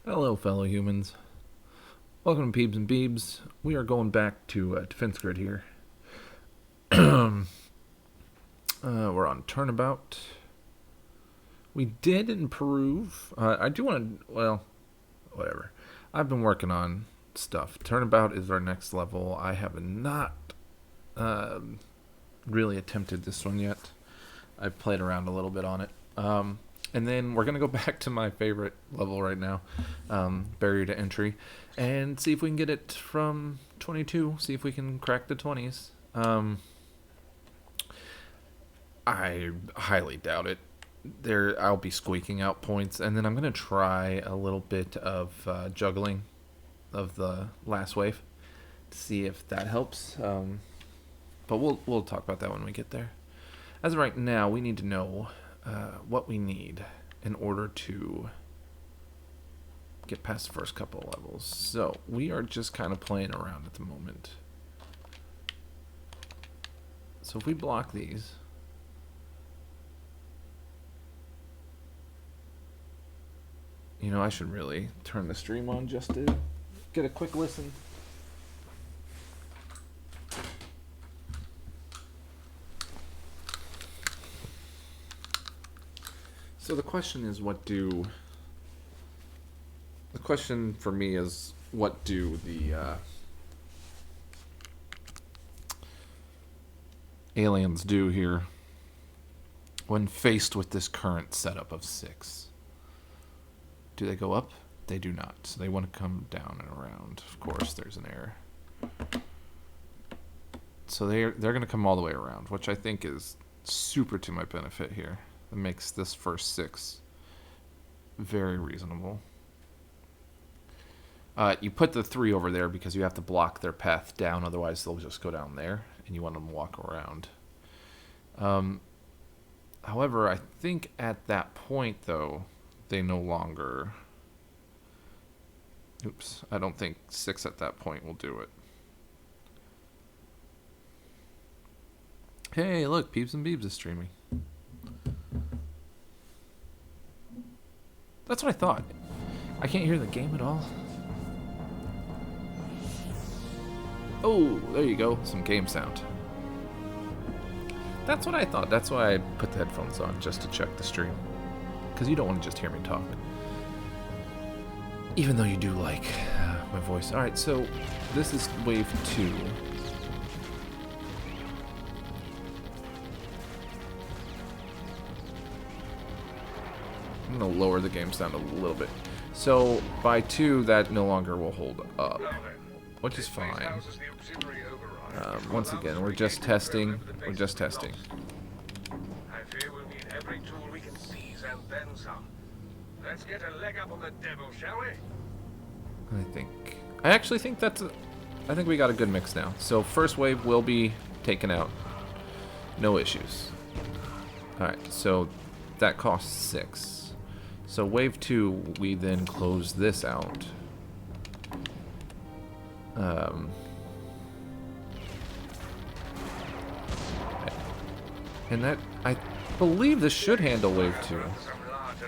Hello, fellow humans. Welcome to Peebs and Beebs. We are going back to Defense Grid here. We're on Turnabout. We did improve. I do want to, well, whatever. I've been working on stuff. Turnabout is our next level. I have not really attempted this one yet. I've played around a little bit on it. And then we're going to go back to my favorite level right now, Barrier to Entry, and see if we can get it from 22, see if we can crack the 20s. I highly doubt it. I'll be squeaking out points, and then I'm going to try a little bit of juggling of the last wave to see if that helps. But we'll talk about that when we get there. As of right now, we need to know what we need in order to get past the first couple of levels. So we are just kind of playing around at the moment. So if we block these, you know, I should really turn the stream on just to get a quick listen. So the question is, the question for me is, what do the aliens do here when faced with this current setup of 6? Do they go up? They do not. So they want to come down and around. Of course, there's an error. So they're going to come all the way around, which I think is super to my benefit here. It makes this first 6 very reasonable. You put the 3 over there because you have to block their path down, otherwise they'll just go down there, and you want them to walk around. However, I think at that point, though, they no longer... Oops, I don't think 6 at that point will do it. Hey, look, Peeps and Beebs is streaming. That's what I thought. I can't hear the game at all. Oh, there you go. Some game sound. That's what I thought. That's why I put the headphones on, just to check the stream. Because you don't want to just hear me talk. Even though you do like my voice. Alright, so this is wave 2. I'm going to lower the game sound a little bit. So by 2, that no longer will hold up, which is fine. Once again, we're just testing. We're just testing. I fear we'll need every tool we can seize and then some. Let's get a leg up on the devil, shall we? I actually think I think we got a good mix now. So first wave will be taken out. No issues. Alright, so that costs 6. So wave 2, we then close this out. And that, I believe this should handle wave 2.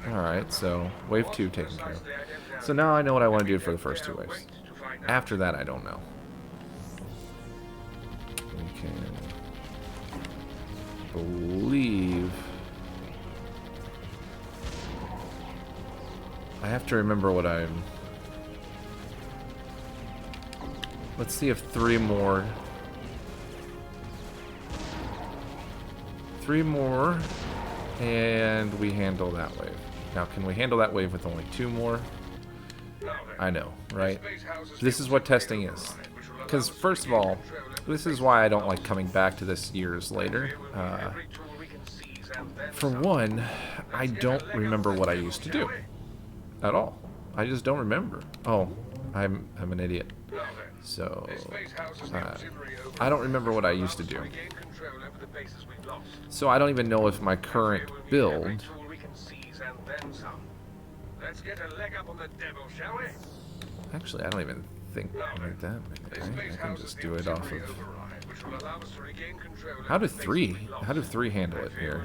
Alright, so wave 2 taken care of. So now I know what I want to do for the first 2 waves. After that, I don't know. We can believe... I have to remember what I'm... Let's see if 3 more... 3 more, and we handle that wave. Now, can we handle that wave with only 2 more? I know, right? This is what testing is. Because, first of all, this is why I don't like coming back to this years later. For one, I don't remember what I used to do. At all. I just don't remember. Oh, I'm an idiot. So, I don't remember what I used to do. So I don't even know if my current build... Actually, I don't even think like that. I can just do it off of... How do 3 handle it here?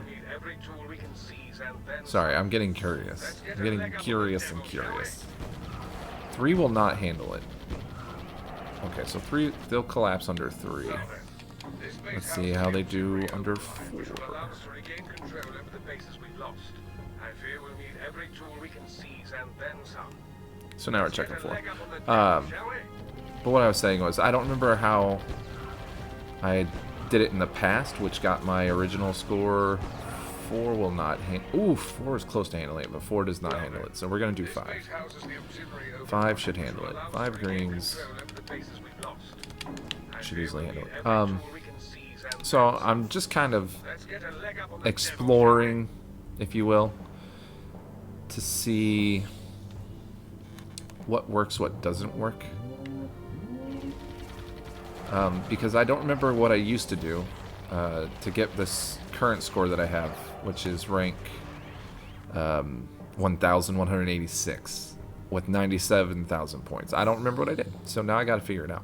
Sorry, I'm getting curious. I'm getting curious and curious. 3 will not handle it. Okay, so 3, they'll collapse under 3. Well then, this base Let's see houses how the they do auxiliary under override, which will 4. allow us to regain control over the bases we've lost. I fear we'll need every tool we can seize and then some. So now we're Let's get checking a 4. leg up on the devil, shall we? But what I was saying was, I don't remember how I did it in the past, which got my original score. 4 will not handle. Ooh, 4 is close to handling it, but 4 does not handle it. So we're gonna do 5. 5 should handle it. 5 greens should easily handle it. So I'm just kind of exploring, if you will, to see what works, what doesn't work. Because I don't remember what I used to do to get this current score that I have, which is rank 1,186 with 97,000 points. I don't remember what I did, so now I got to figure it out.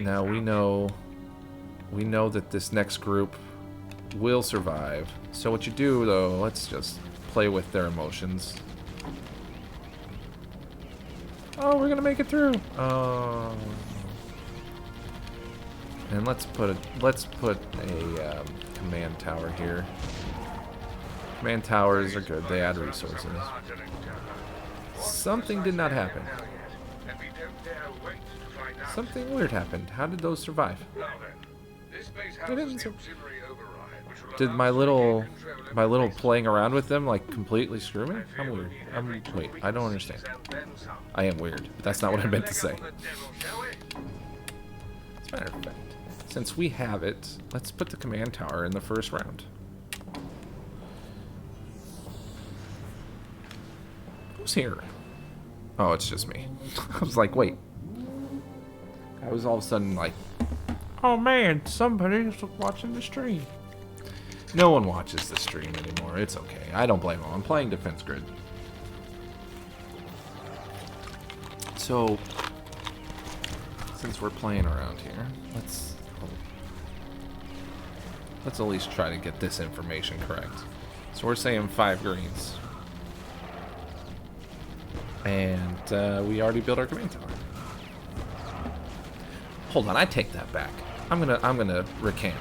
Now we know that this next group will survive. So what you do, though, let's just play with their emotions. Oh, we're gonna make it through. Oh. And let's put a command tower here. Command towers are good. They add resources. Something did not happen. Something weird happened. How did those survive? They didn't Did my little playing around with them like completely screw me? I'm weird. Wait, I don't understand. I am weird, but that's not what I meant to say. As a matter of fact, since we have it, let's put the command tower in the first round. Who's here? Oh, it's just me. I was like, wait. I was all of a sudden like, oh man, somebody's watching the stream. No one watches the stream anymore. It's okay. I don't blame them. I'm playing Defense Grid. So, since we're playing around here, let's at least try to get this information correct. So we're saying 5 greens. And we already built our command tower. Hold on, I take that back. I'm gonna recant.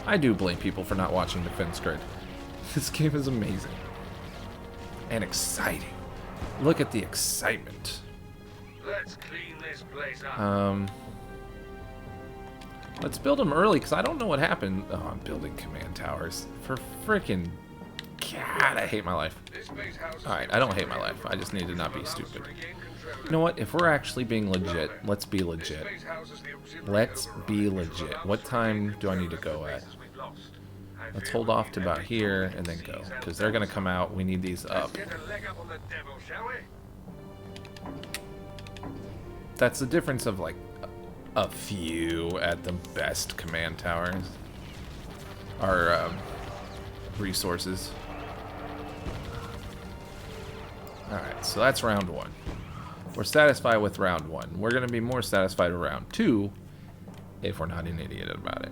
I do blame people for not watching Defense Grid. This game is amazing. And exciting. Look at the excitement. Let's clean this place up. Let's build them early, because I don't know what happened. Oh, I'm building command towers. For freaking... God, I hate my life. Alright, I don't hate my life. I just need to not be stupid. You know what? If we're actually being legit, let's be legit. Let's be legit. What time do I need to go at? Let's hold off to about here and then go. Because they're going to come out. We need these up. That's the difference of like a few at the best command towers. Our resources. Alright, so that's round 1. We're satisfied with round 1. We're going to be more satisfied with round 2 if we're not an idiot about it.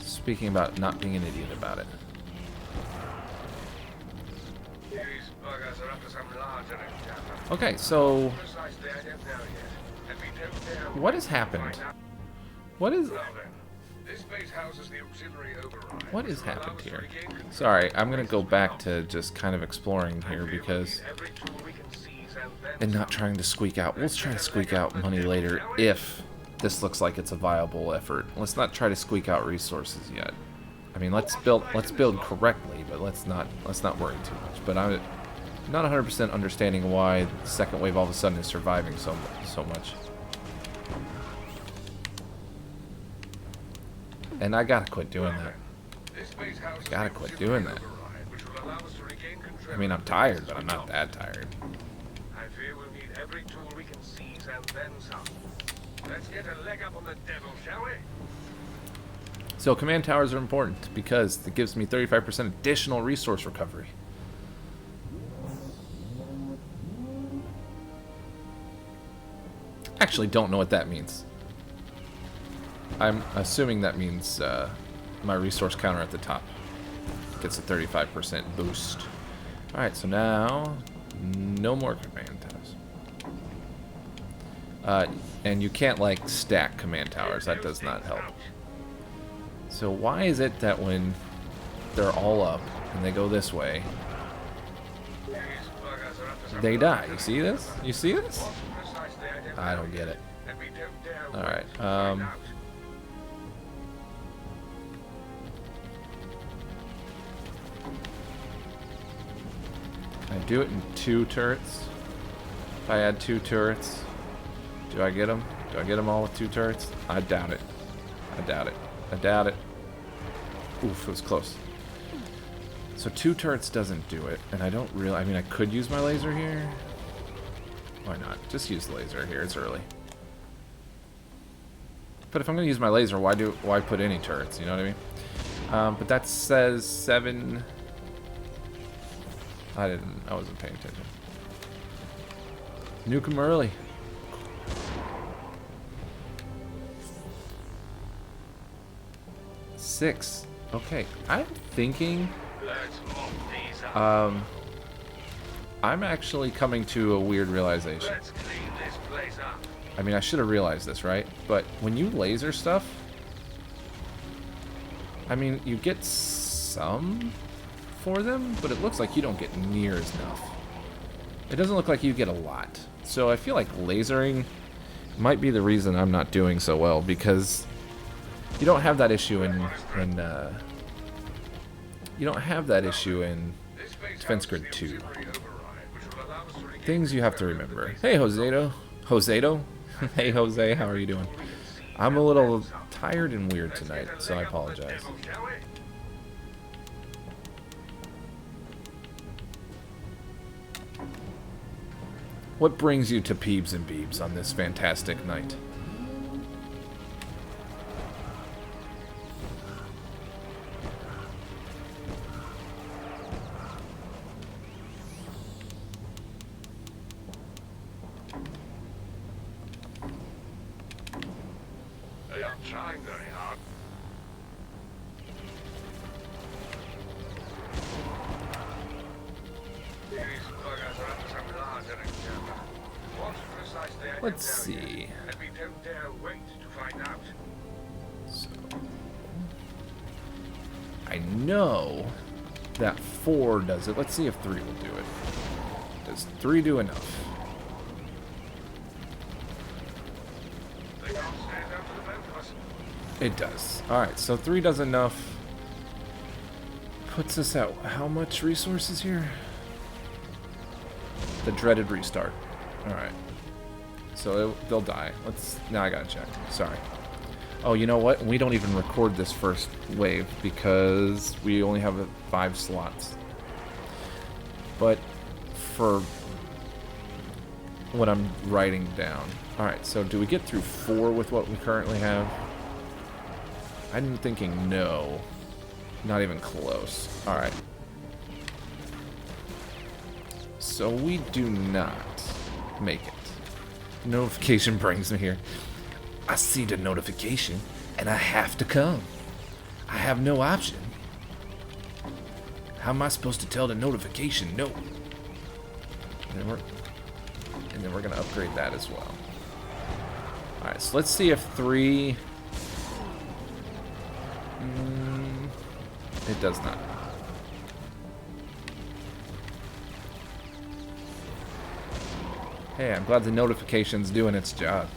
Speaking about not being an idiot about it. Okay, so what has happened? What has happened here? Sorry, I'm gonna go back to just kind of exploring here because and not trying to squeak out. We'll try to squeak out money later if this looks like it's a viable effort. Let's not try to squeak out resources yet. I mean, let's build correctly, but let's not worry too much. But I'm not 100% understanding why the second wave all of a sudden is surviving so much. And I gotta quit doing that. I gotta quit doing that. I mean, I'm tired, but I'm not that tired. I fear we'll need every tool we can seize and then some. Let's get a leg up on the devil, shall we? So command towers are important because it gives me 35% additional resource recovery. Actually, don't know what that means. I'm assuming that means my resource counter at the top. Gets a 35% boost. Alright, so now, no more command towers. And you can't, like, stack command towers. That does not help. So why is it that when they're all up and they go this way, they die? You see this? You see this? I don't get it. Alright, I do it in 2 turrets. If I add 2 turrets, do I get them? Do I get them all with 2 turrets? I doubt it. I doubt it. I doubt it. Oof, it was close. So 2 turrets doesn't do it, and I don't really... I mean, I could use my laser here. Why not? Just use the laser here. It's early. But if I'm going to use my laser, why put any turrets? You know what I mean? But that says 7... I wasn't paying attention. Nuke him early. Six. Okay, I'm thinking... I'm actually coming to a weird realization. I mean, I should have realized this, right? But when you laser stuff, I mean, you get some for them, but it looks like you don't get near as enough. It doesn't look like you get a lot. So I feel like lasering might be the reason I'm not doing so well, because you don't have that issue in you don't have that issue in Defense Grid 2. Things you have to remember. Hey, Josedo. Josedo? Hey, Jose, how are you doing? I'm a little tired and weird tonight, so I apologize. What brings you to Peebs and Beebs on this fantastic night? They are trying very hard. These buggers are up to some larger endeavor. What precisely I Let's can tell you, see. and we don't dare wait to find out. So, I know that 4 does it. Let's see if 3 will do it. Does 3 do enough? They can't stand up to the both of us. It does. Alright, so 3 does enough. Puts us at how much resources here? The dreaded restart. Alright. So they'll die. Now I gotta check. Sorry. Oh, you know what? We don't even record this first wave because we only have 5 slots. But for what I'm writing down. Alright, so do we get through 4 with what we currently have? I'm thinking no. Not even close. Alright. So we do not make it. Notification brings me here. I see the notification, and I have to come. I have no option. How am I supposed to tell the notification no? And then we're gonna upgrade that as well. Alright, so let's see if 3... it does not. Hey, I'm glad the notification's doing its job.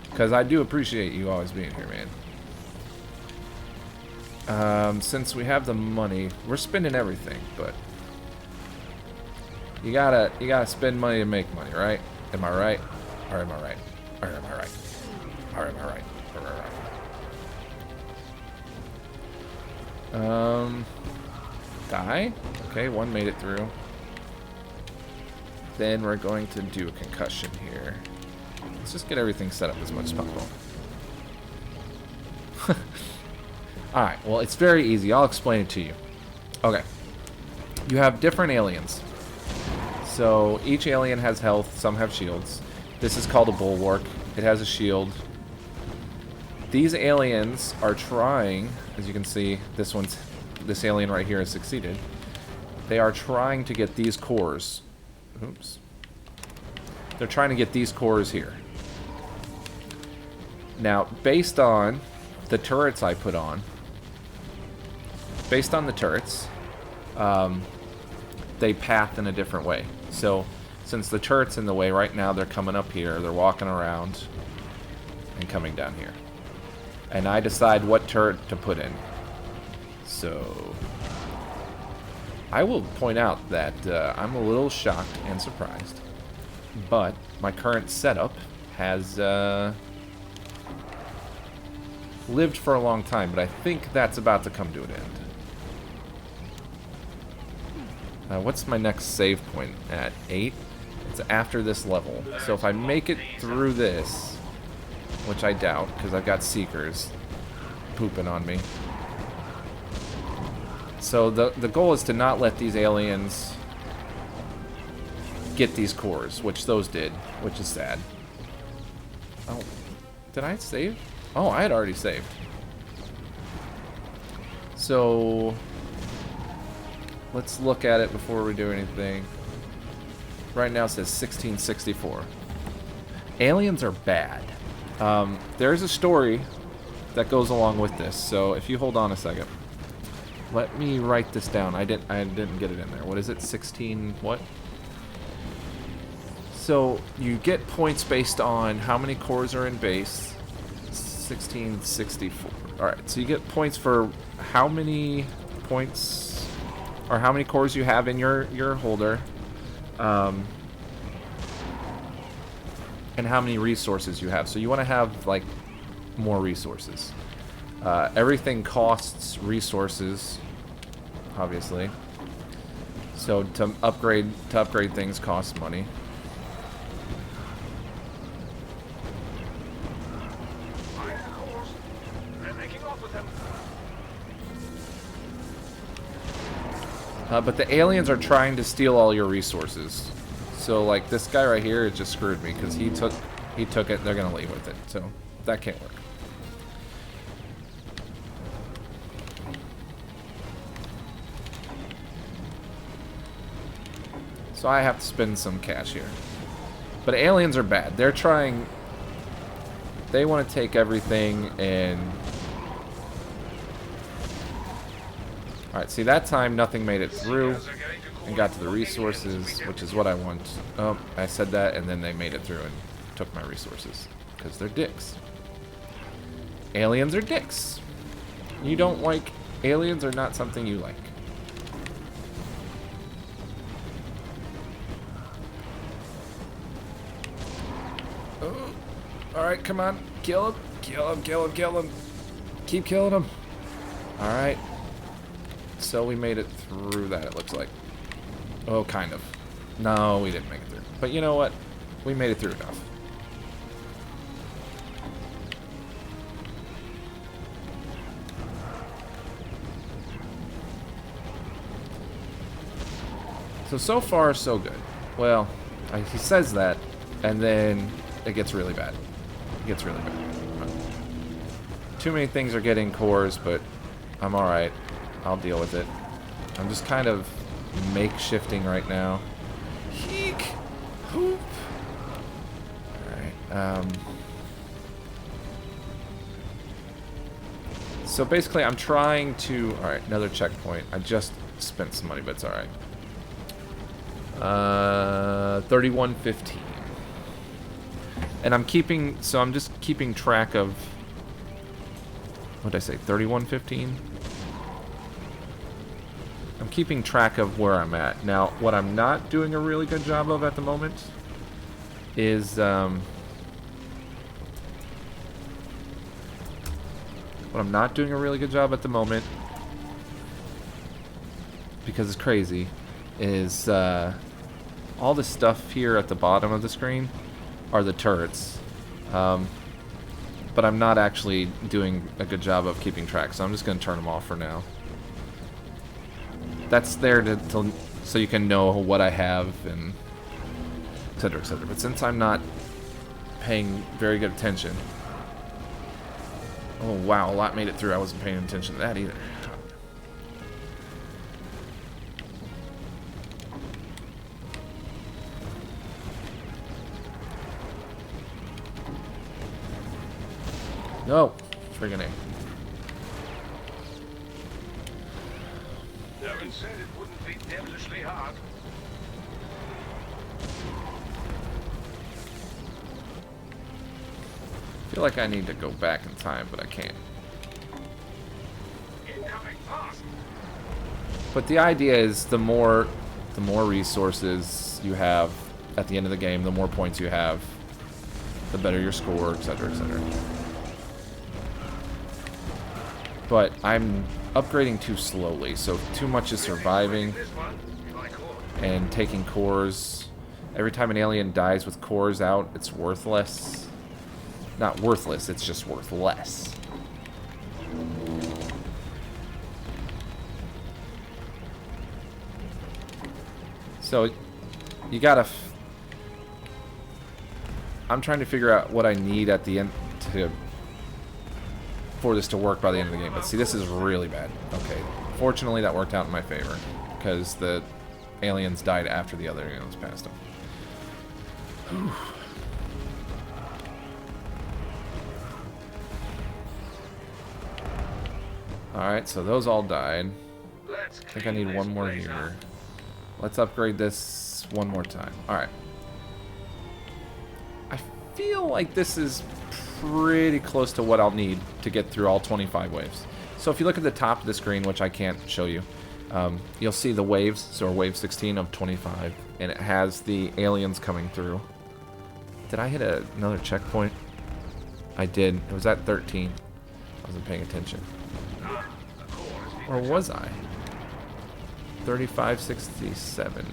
Because I do appreciate you always being here, man. Since we have the money, we're spending everything, but you gotta spend money to make money, right? Am I right? Or am I right? Or am I right? Or am I right? Or am I right? Die? Okay, 1 made it through. Then we're going to do a concussion here. Let's just get everything set up as much as possible. Alright, well, it's very easy. I'll explain it to you. Okay. You have different aliens. So each alien has health. Some have shields. This is called a bulwark. It has a shield. These aliens are trying, as you can see, this one's this alien right here has succeeded. They are trying to get these cores. Oops. They're trying to get these cores here. Now, based on the turrets I put on, they path in a different way. So, since the turret's in the way, right now they're coming up here, they're walking around, and coming down here. And I decide what turret to put in. So, I will point out that I'm a little shocked and surprised, but my current setup has lived for a long time, but I think that's about to come to an end. What's my next save point at? 8? It's after this level. So if I make it through this, which I doubt, because I've got Seekers pooping on me. So the goal is to not let these aliens get these cores, which those did, which is sad. Oh, did I save? Oh, I had already saved. So let's look at it before we do anything. Right now it says 1664. Aliens are bad. There's a story that goes along with this, so if you hold on a second. Let me write this down. I didn't get it in there. What is it? 16 what? So you get points based on how many cores are in base. 1664. Alright, so you get points for how many points or how many cores you have in your holder. And how many resources you have. So you want to have like more resources. Everything costs resources, obviously. So to upgrade things costs money. But the aliens are trying to steal all your resources. So like this guy right here just screwed me because he took it. They're gonna leave with it. So that can't work. So I have to spend some cash here. But aliens are bad. They're trying... They want to take everything and... Alright, see that time nothing made it through and got to the resources, which is what I want. Oh, I said that and then they made it through and took my resources. Because they're dicks. Aliens are dicks. You don't like... Aliens are not something you like. Oh. Alright, come on. Kill him. Kill him, kill him, kill him. Keep killing him. Alright. So we made it through that, it looks like. Oh, kind of. No, we didn't make it through. But you know what? We made it through enough. So far, so good. Well, he says that, and then it gets really bad. It gets really bad. Too many things are getting cores, but I'm alright. I'll deal with it. I'm just kind of makeshifting right now. Heek! Hoop! Alright, so basically, I'm trying to... Alright, another checkpoint. I just spent some money, but it's alright. 3115. And I'm keeping... So I'm just keeping track of... What did I say? 3115? I'm keeping track of where I'm at. Now, what I'm not doing a really good job of at the moment is... What I'm not doing a really good job at the moment, because it's crazy, is all the stuff here at the bottom of the screen are the turrets. But I'm not actually doing a good job of keeping track, so I'm just going to turn them off for now. That's there to so you can know what I have and etc, etc. But since I'm not paying very good attention... Oh wow, a lot made it through. I wasn't paying attention to that either. No. Friggin' A. Darren said it wouldn't be devilishly hard. I feel like I need to go back in time, but I can't. Incoming fast. But the idea is the more resources you have at the end of the game, the more points you have, the better your score, etc., etc. But I'm upgrading too slowly, so too much is surviving This one, if I could. and taking cores. Every time an alien dies with cores out, it's worthless. Not worthless, it's just worth less. So, you gotta... I'm trying to figure out what I need at the end for this to work by the end of the game. But see, this is really bad. Okay. Fortunately, that worked out in my favor, because the aliens died after the other aliens passed them. Whew. Alright, so those all died. I think I need one more here. Let's upgrade this one more time. Alright. I feel like this is pretty close to what I'll need to get through all 25 waves. So if you look at the top of the screen, which I can't show you, you'll see the waves. So wave 16 of 25. And it has the aliens coming through. Did I hit another checkpoint? I did. It was at 13. I wasn't paying attention. Or was I? 3567.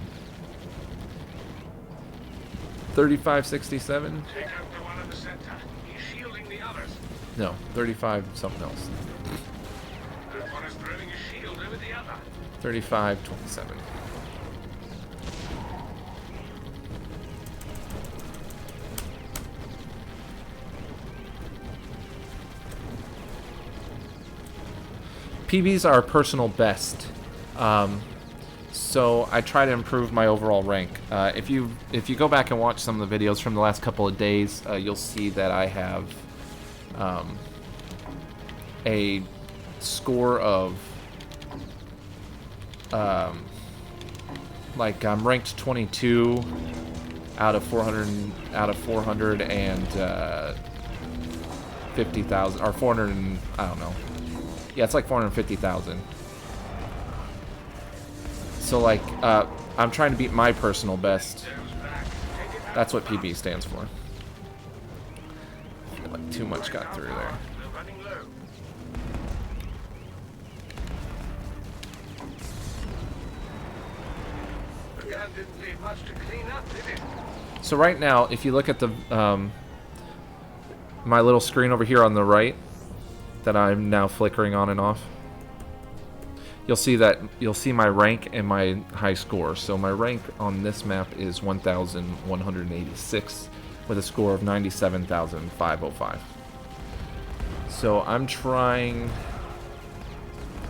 3567? Take out the one in the center. He's shielding the others. No, 35 something else. That one is throwing a shield over the other. 3527. PBs are personal best, so I try to improve my overall rank. If you go back and watch some of the videos from the last couple of days, you'll see that I have a score of like I'm ranked 22 out of 450,000 or 400 and, I don't know. Yeah, it's like 450,000. So like, I'm trying to beat my personal best. That's what PB stands for. I feel like too much got through there. We're running low. The gun didn't leave much to clean up, did it? So right now, if you look at the my little screen over here on the right, that I'm now flickering on and off, you'll see my rank and my high score. So my rank on this map is 1,186 with a score of 97,505. So I'm trying.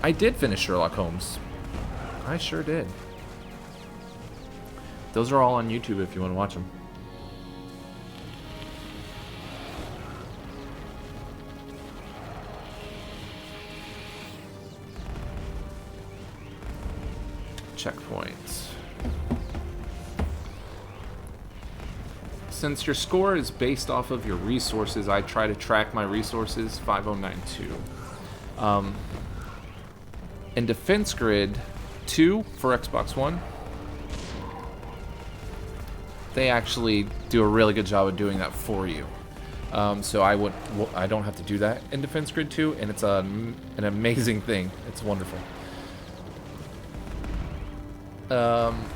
I did finish Sherlock Holmes. I sure did. Those are all on YouTube if you want to watch them. Checkpoints. Since your score is based off of your resources, I try to track my resources. 5092. In Defense Grid 2 for Xbox One, they actually do a really good job of doing that for you. So I don't have to do that in Defense Grid 2, and it's an amazing thing. It's wonderful.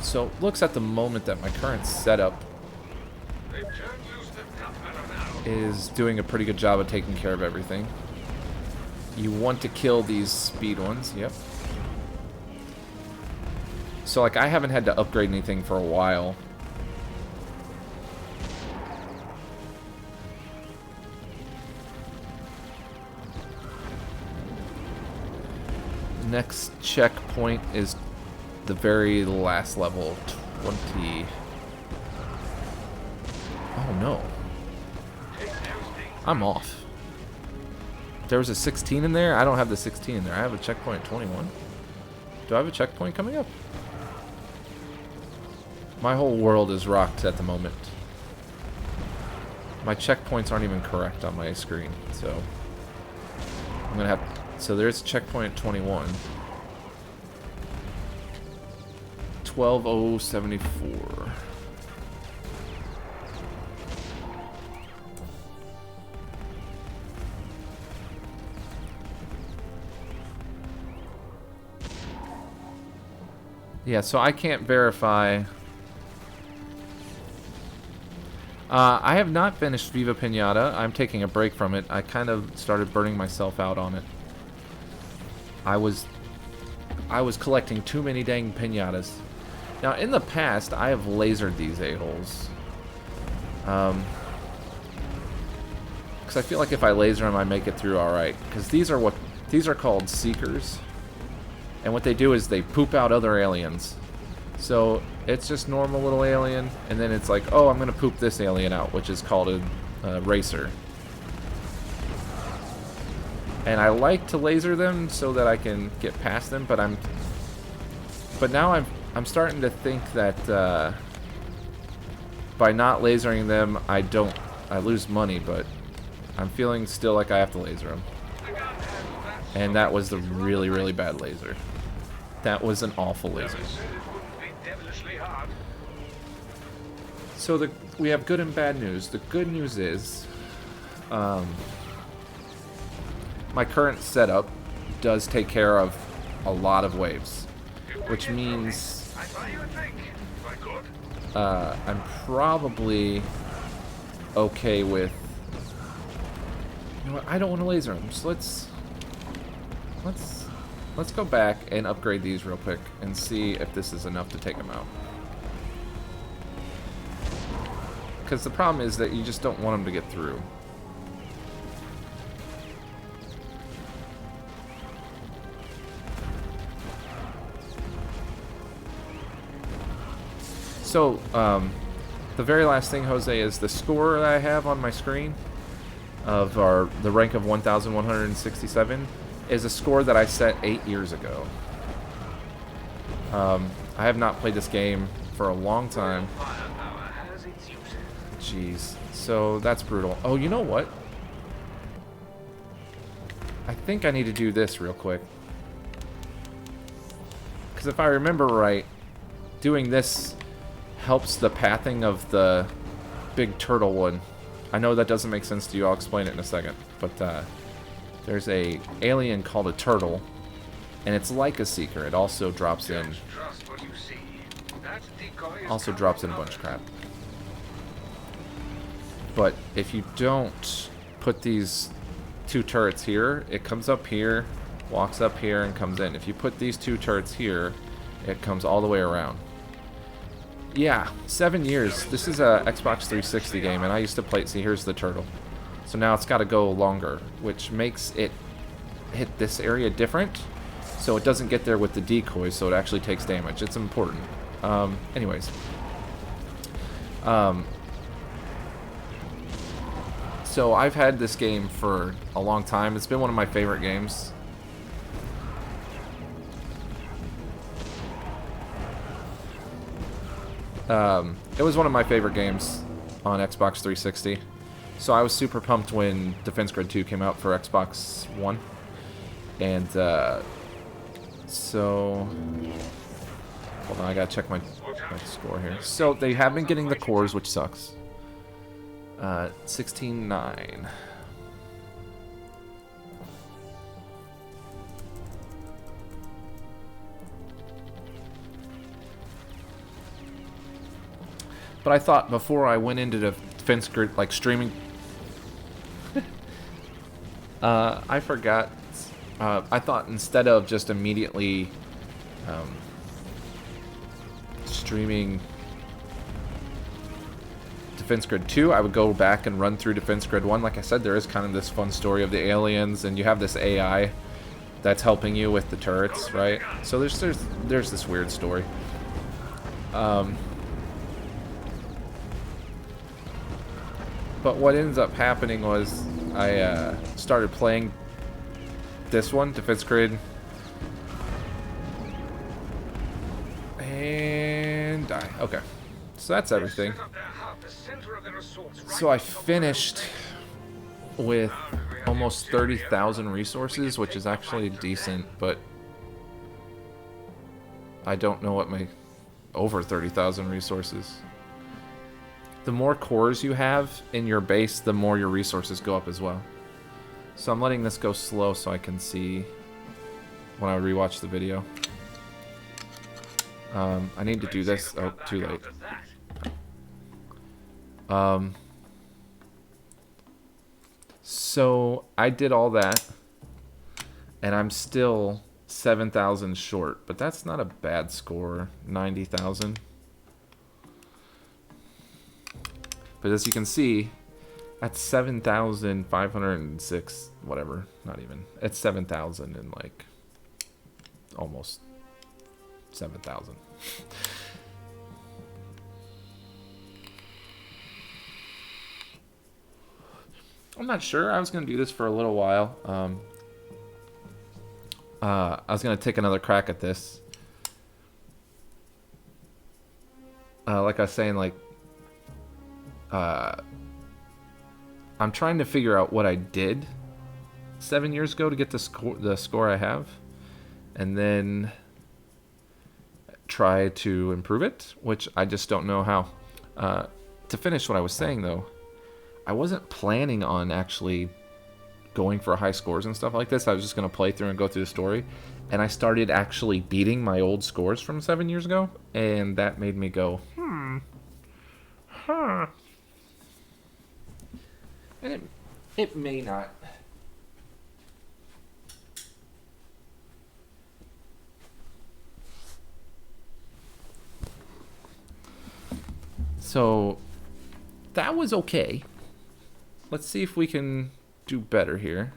So it looks at the moment that my current setup They've turned loose the tough metal now. is doing a pretty good job of taking care of everything. You want to kill these speed ones, yep. So like I haven't had to upgrade anything for a while. Next checkpoint is the very last level, 20. Oh no. Take those things. I'm off. There was a 16 in there? I don't have the 16 in there. I have a checkpoint at 21. Do I have a checkpoint coming up? My whole world is rocked at the moment. My checkpoints aren't even correct on my screen, so I'm gonna have. So there's checkpoint at 21. 12074. Yeah, so I can't verify. I have not finished Viva Pinata. I'm taking a break from it. I kind of started burning myself out on it. I was collecting too many dang pinatas. Now, in the past, I have lasered these a-holes. Because I feel like if I laser them, I make it through alright. Because these are called Seekers. And what they do is they poop out other aliens. So it's just normal little alien, and then it's like, oh, I'm gonna poop this alien out, which is called a racer. And I like to laser them so that I can get past them, but now I'm starting to think that by not lasering them, I lose money, but I'm feeling still like I have to laser them. And that was the really, really bad laser. That was an awful laser. So we have good and bad news. The good news is, my current setup does take care of a lot of waves, which means I'm probably okay with. You know what? I don't want to laser them, so let's go back and upgrade these real quick and see if this is enough to take them out. Because the problem is that you just don't want them to get through. So, the very last thing, Jose, is the score that I have on my screen of the rank of 1,167 is a score that I set 8 years ago. I have not played this game for a long time. Jeez. So that's brutal. Oh, you know what? I think I need to do this real quick. Because if I remember right, doing this helps the pathing of the big turtle one. I know that doesn't make sense to you. I'll explain it in a second. But there's a alien called a turtle, and it's like a seeker. It also drops in. Also drops in a bunch of crap. But if you don't put these two turrets here, it comes up here, walks up here, and comes in. If you put these two turrets here, it comes all the way around. Yeah, 7 years. This is a Xbox 360 game, and I used to play it. See, here's the turtle. So now it's got to go longer, which makes it hit this area different. So it doesn't get there with the decoys, so it actually takes damage. It's important. Anyways. So I've had this game for a long time. It's been one of my favorite games. It was one of my favorite games on Xbox 360. So I was super pumped when Defense Grid 2 came out for Xbox One. And so hold on, I gotta check my score here. So they have been getting the cores, which sucks. 16-9. But I thought before I went into the Defense Grid, like streaming, I forgot. I thought instead of just immediately streaming Defense Grid 2, I would go back and run through Defense Grid 1. Like I said, there is kind of this fun story of the aliens, and you have this AI that's helping you with the turrets, right? So there's this weird story. But what ends up happening was I started playing this one, defense grid. And die. Okay. So that's everything. So I finished with almost 30,000 resources, which is actually decent, but I don't know what my... Over 30,000 resources. The more cores you have in your base, the more your resources go up as well. So I'm letting this go slow so I can see when I rewatch the video. I need to do this. Oh, too late. So I did all that, and I'm still 7,000 short, but that's not a bad score. 90,000. But as you can see, that's 7,506, whatever. Not even. It's 7,000 and like almost 7,000. I'm not sure. I was going to do this for a little while. I was going to take another crack at this. Like I was saying, like, I'm trying to figure out what I did 7 years ago to get the score I have, and then try to improve it, which I just don't know how. To finish what I was saying, though, I wasn't planning on actually going for high scores and stuff like this. I was just going to play through and go through the story, and I started actually beating my old scores from 7 years ago, and that made me go, huh. And it may not. So that was okay. Let's see if we can do better here.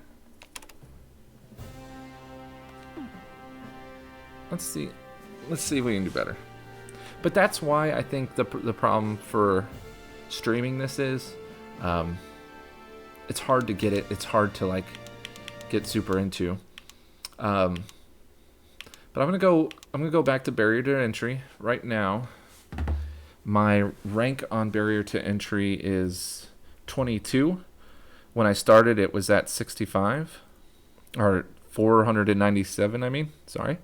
Let's see if we can do better. But that's why I think the problem for streaming this is, it's hard to get it. It's hard to like get super into. But I'm gonna go back to barrier to entry right now. My rank on barrier to entry is 22. When I started, it was at 65, or 497. I mean, sorry.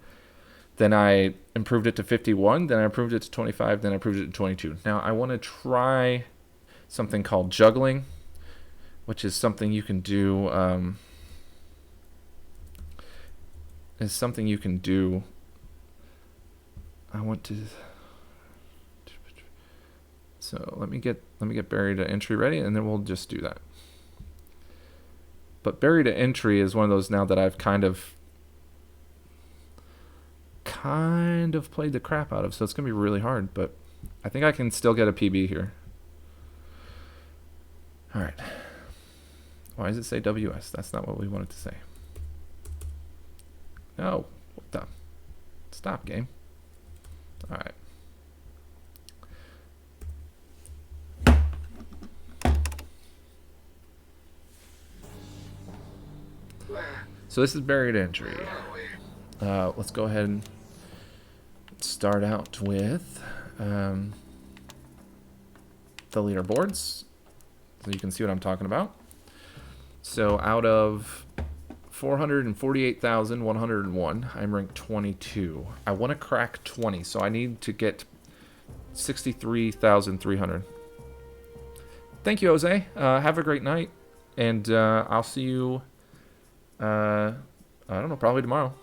Then I improved it to 51. Then I improved it to 25. Then I improved it to 22. Now I want to try something called juggling, which is something you can do. I want to. So let me get barrier to entry ready, and then we'll just do that. But barrier to entry is one of those now that I've kind of played the crap out of, so it's gonna be really hard. But I think I can still get a PB here. All right. Why does it say WS? That's not what we wanted to say. No. What the? Stop, game. All right. So this is barrier to entry. Let's go ahead and start out with the leaderboards, so you can see what I'm talking about. So out of 448,101, I'm ranked 22. I want to crack 20, so I need to get 63,300. Thank you, Jose. Have a great night, and I'll see you, I don't know, probably tomorrow.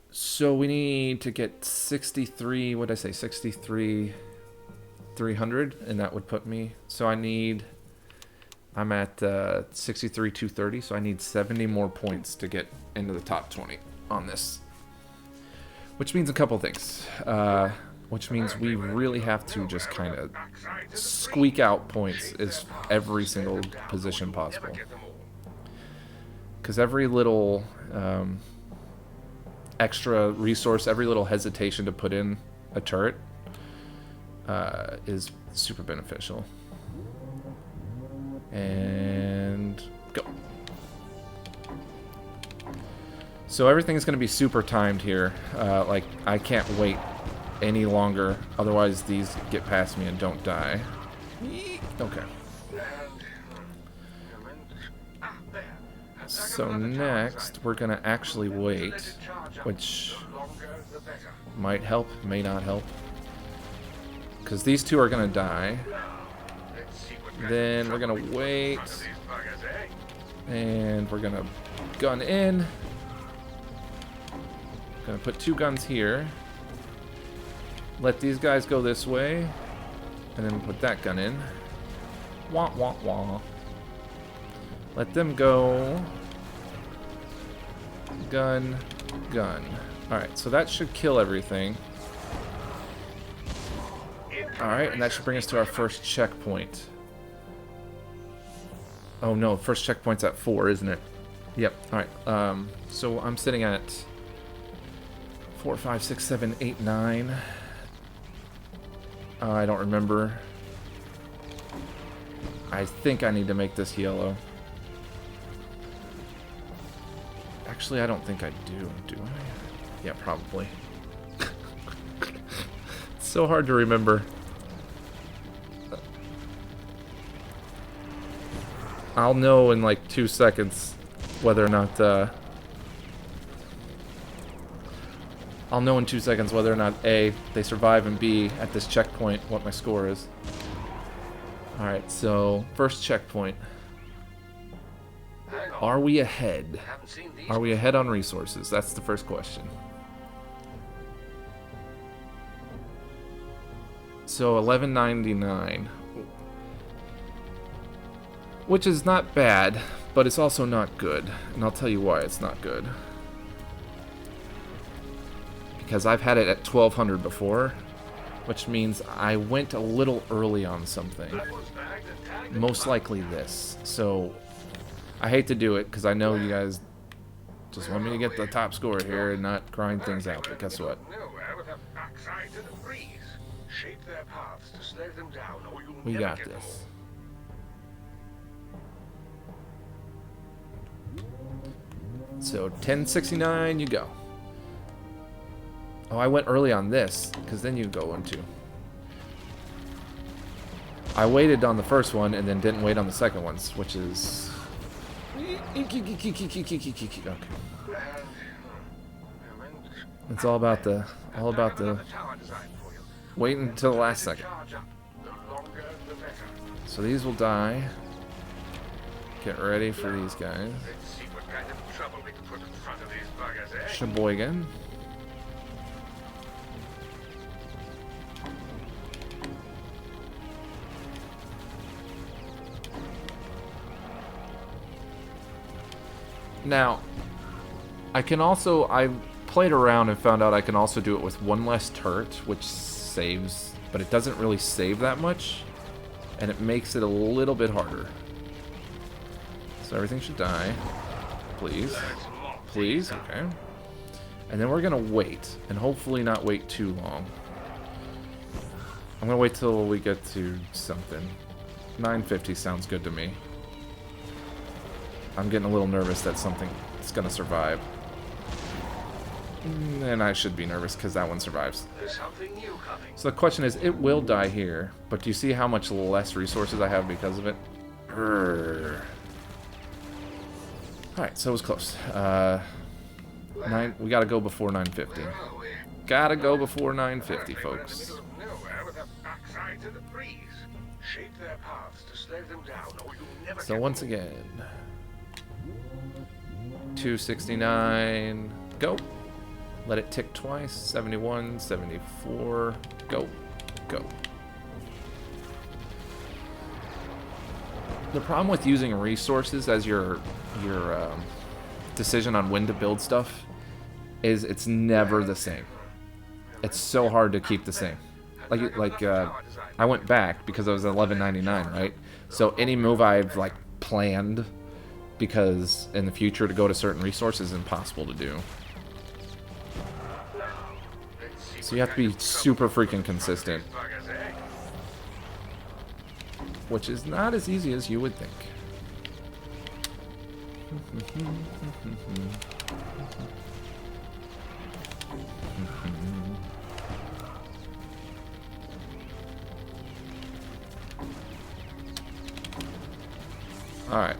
So we need to get 63, what did I say, 63,300, and that would put me, so I'm at 63,230, so I need 70 more points to get into the top 20 on this. Which means a couple things. Which means we really have to just kind of squeak out points as every single position possible. Because every little extra resource, every little hesitation to put in a turret is super beneficial. And go. So everything's going to be super timed here. Like, I can't wait any longer. Otherwise, these get past me and don't die. Okay. So next, we're going to actually wait, which might help, may not help. Because these two are going to die. Then we're going to wait. And we're going to gun in. Going to put 2 guns here. Let these guys go this way. And then put that gun in. Wah, wah, wah. Let them go. Gun, gun. Alright, so that should kill everything. Alright, and that should bring us to our first checkpoint. Oh no, first checkpoint's at 4, isn't it? Yep, alright. So I'm sitting at 4, 5, 6, 7, 8, 9. I don't remember. I think I need to make this yellow. Actually, I don't think I do I? Yeah, probably. It's so hard to remember. I'll know in like 2 seconds whether or not, I'll know in 2 seconds whether or not A, they survive, and B, at this checkpoint, what my score is. Alright, so, first checkpoint. Are we ahead? Are we ahead on resources? That's the first question. So, 1199. Which is not bad, but it's also not good. And I'll tell you why it's not good. Because I've had it at 1200 before, which means I went a little early on something. Most likely this. So, I hate to do it, because I know you guys just want me to get the top score here and not grind things out, but guess what? We got this. So, 1069, you go. Oh, I went early on this, because then you go into. I waited on the first one and then didn't wait on the second ones, which is. Okay. It's all about the waiting until the last second. So these will die. Get ready for these guys. Sheboygan. Now, I played around and found out I can also do it with one less turret, which saves, but it doesn't really save that much, and it makes it a little bit harder. So everything should die. Please. Please, okay. And then we're gonna wait, and hopefully not wait too long. I'm gonna wait till we get to something. 950 sounds good to me. I'm getting a little nervous that something's gonna survive. And I should be nervous because that one survives. So the question is, it will die here, but do you see how much less resources I have because of it? Alright, so it was close. We gotta go before 950. Gotta go before 950, folks. So once again, 269, go. Let it tick twice. 71, 74, go, go. The problem with using resources as your decision on when to build stuff is it's never the same. It's so hard to keep the same. I went back because I was at 1199, right? So any move I've like planned because in the future to go to certain resources is impossible to do. So you have to be super freaking consistent. which is not as easy as you would think. Alright.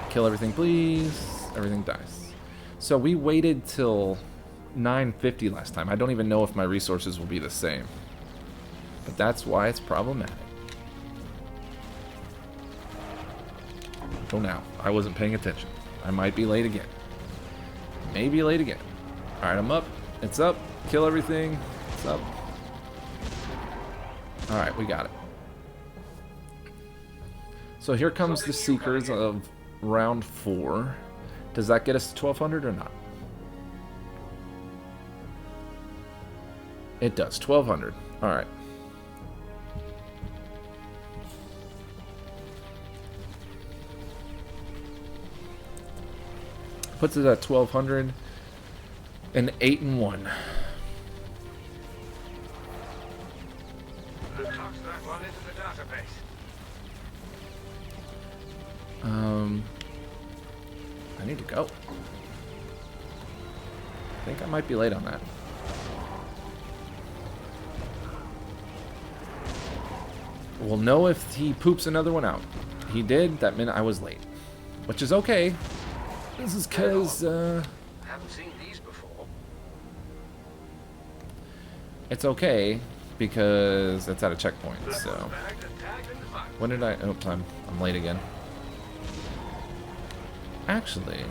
Kill everything, please. Everything dies. So we waited till 9:50 last time. I don't even know if my resources will be the same. But that's why it's problematic. Oh, now. I wasn't paying attention. I might be late again. Maybe late again. Alright, I'm up. It's up. Kill everything. It's up. Alright, we got it. So here comes the Seekers of round 4. Does that get us to 1200 or not? It does. 1200. Alright. Puts it at 1200 and 8-1. Toss that one into the database. I need to go. I think I might be late on that. We'll know if he poops another one out. He did, that meant I was late. Which is okay. This is because, Haven't seen these before. it's okay, because it's at a checkpoint, so. Bagged and tagged and marked. When did I, oops, I'm late again. Actually,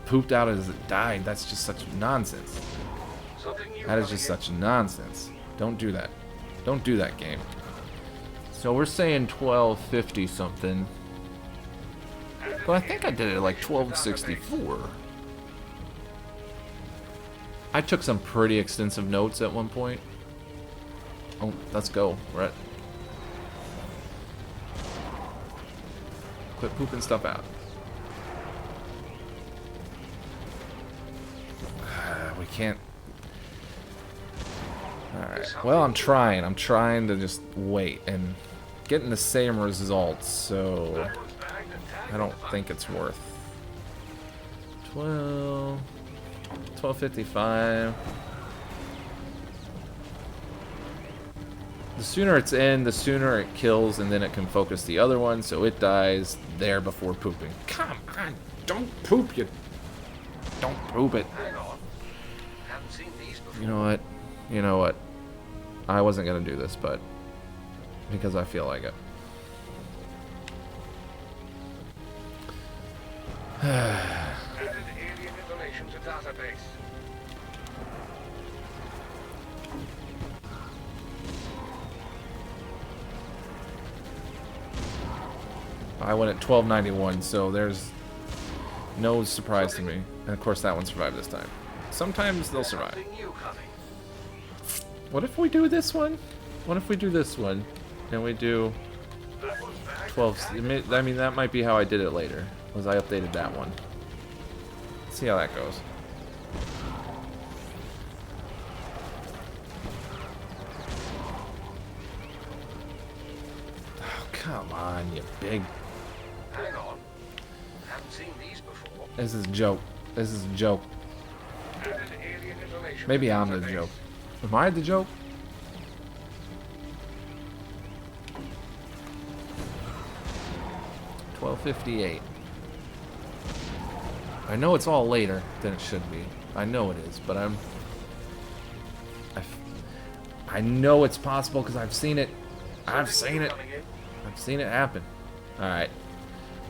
pooped out as it died. That's just such nonsense. Something new That is coming just in. such nonsense. Don't do that. Don't do that, game. So we're saying 1250 something. But I think I did it like 1264. I took some pretty extensive notes at one point. Oh, let's go. We're at... Quit pooping stuff out. We can't... Alright. Well, I'm trying. I'm trying to just wait and getting the same results, so That one's bagged and tagged I don't and think it's worth 1255. The sooner it's in, the sooner it kills, and then it can focus the other one, so it dies there before pooping. Come on, don't poop, you. Don't poop it. Hang on. Haven't seen these before. You know what? You know what? I wasn't gonna do this, but because I feel like it. Added alien information to database. I went at 1291, so there's no surprise to me. And of course, that one survived this time. Sometimes they'll survive. Something new coming. What if we do this one? What if we do this one? And we do That one's bagged 12. I mean, that might be how I did it later. Was I updated that one? Let's see how that goes. Oh, come on, you big... Hang on. Haven't seen these before. This is a joke. This is a joke. Added alien information Maybe to I'm the database. joke. Am I the joke? $12.58. I know it's all later than it should be. I know it is, but I know it's possible because I've seen it. I've Something seen new it. coming in. I've seen it happen. All right.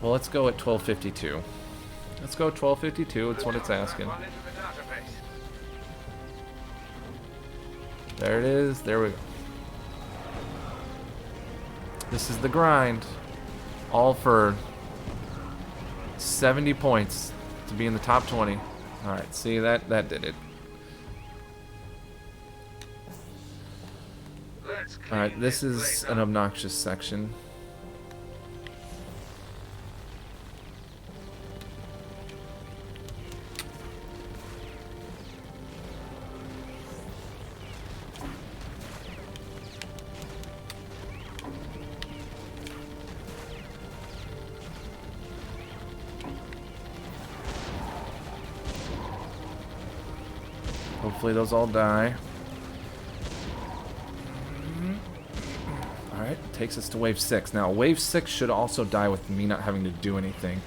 Well, let's go at 12:52. Let's go 12:52. It's what it's asking. One into the database. There it is. There we go. This is the grind. All for 70 points to be in the top 20. All right. See, that did it. Let's All right. clean This is place an up. obnoxious section. Hopefully those all die. Alright, takes us to wave 6. Now, wave 6 should also die with me not having to do anything,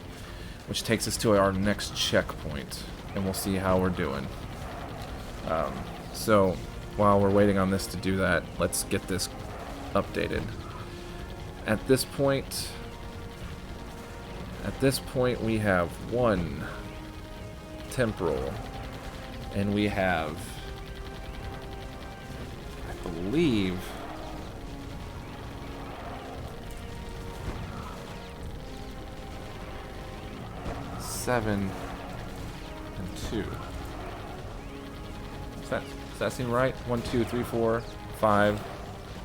which takes us to our next checkpoint, and we'll see how we're doing. So, while we're waiting on this to do that, let's get this updated. At this point, we have 1 temporal, and we have, I believe, 7 and 2. Does that seem right? 1, 2, 3, 4, 5,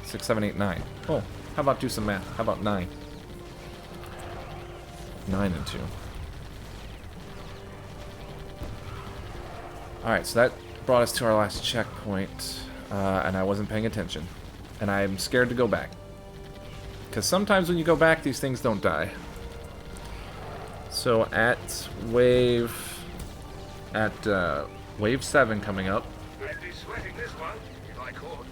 6, 7, 8, 9. Oh, how about do some math? How about 9? 9 and 2. Alright, so that brought us to our last checkpoint, and I wasn't paying attention. And I'm scared to go back. Because sometimes when you go back, these things don't die. So at wave 7 coming up. I'd be sweating this one if I could.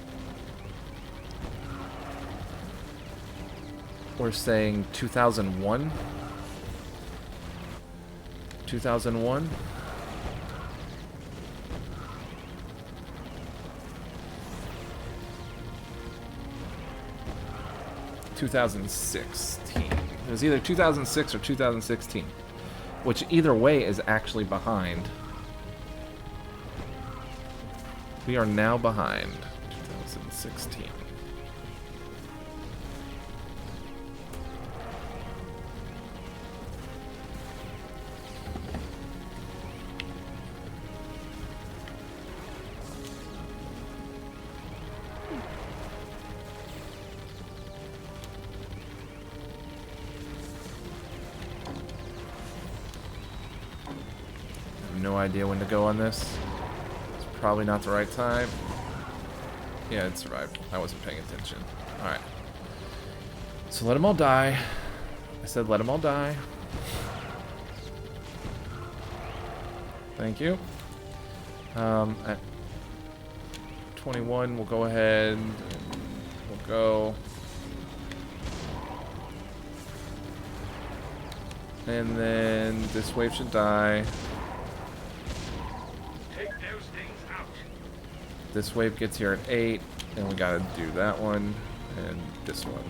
We're saying 2001. 2001. It was either 2006 or 2016, which either way is actually behind. We are now behind 2016. No idea when to go on this. It's probably not the right time. Yeah, it survived. I wasn't paying attention. Alright. So let them all die. I said let them all die. Thank you. At 21, we'll go ahead and we'll go. And then this wave should die. This wave gets here at 8, and we gotta do that one and this one.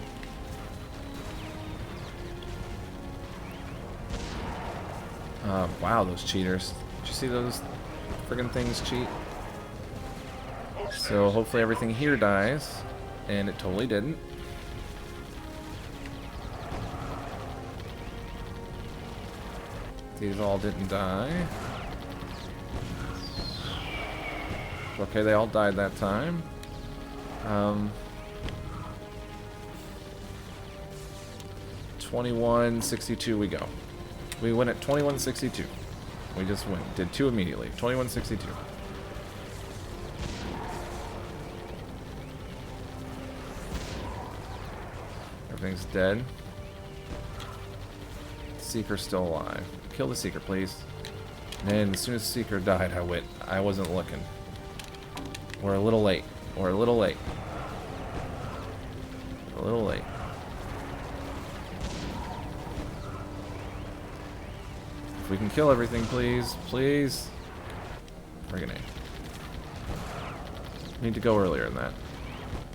Wow, those cheaters. Did you see those friggin' things cheat? So hopefully everything here dies, and it totally didn't. These all didn't die. Okay, they all died that time. 2162 we go. We went at 2162. We just went. Did 2 immediately. 2162. Everything's dead. Seeker's still alive. Kill the Seeker, please. And as soon as the Seeker died, I went. I wasn't looking. We're a little late. We're a little late. A little late. If we can kill everything, please. Please. Friggin' A. Need to go earlier than that.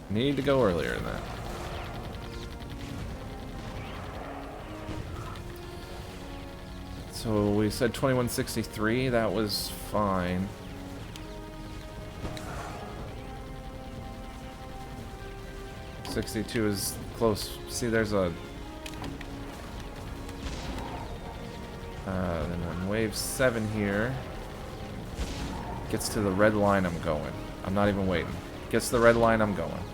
Need to go earlier than that. So we said 2163. That was fine. .62 is close. See, there's a... then when wave 7 here gets to the red line, I'm going. I'm not even waiting. Gets to the red line, I'm going.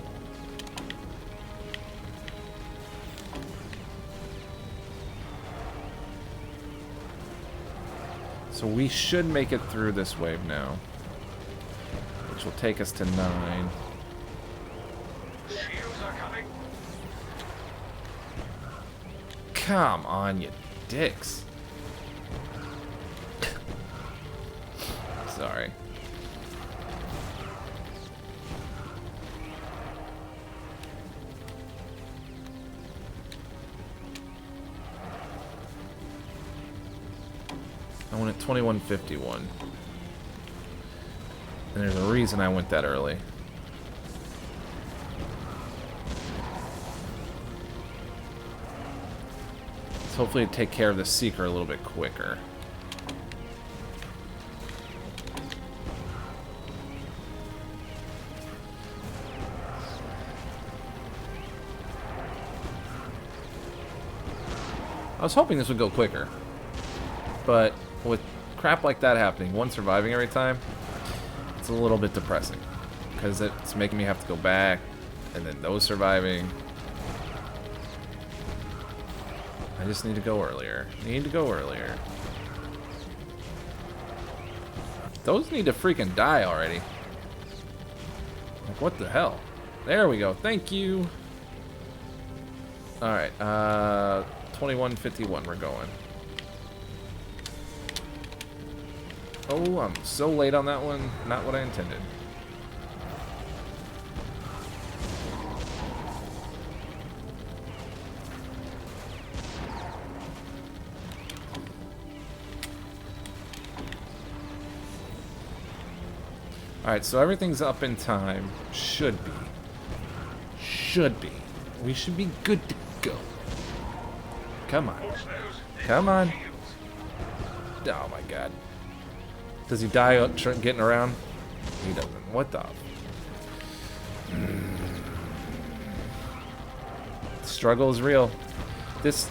So we should make it through this wave now, which will take us to 9. Come on, you dicks. Sorry. at 2151. And there's a reason I went that early. Let's hopefully take care of the Seeker a little bit quicker. I was hoping this would go quicker, but with crap like that happening, one surviving every time, it's a little bit depressing, because it's making me have to go back, and then those surviving. I just need to go earlier. Those need to freaking die already. Like, what the hell? There we go. Thank you. Alright, 2151 we're going. Oh, I'm so late on that one. Not what I intended. Alright, so everything's up in time. Should be. We should be good to go. Come on. Come on. Oh my god. Does he die getting around? He doesn't. What the? Struggle is real. This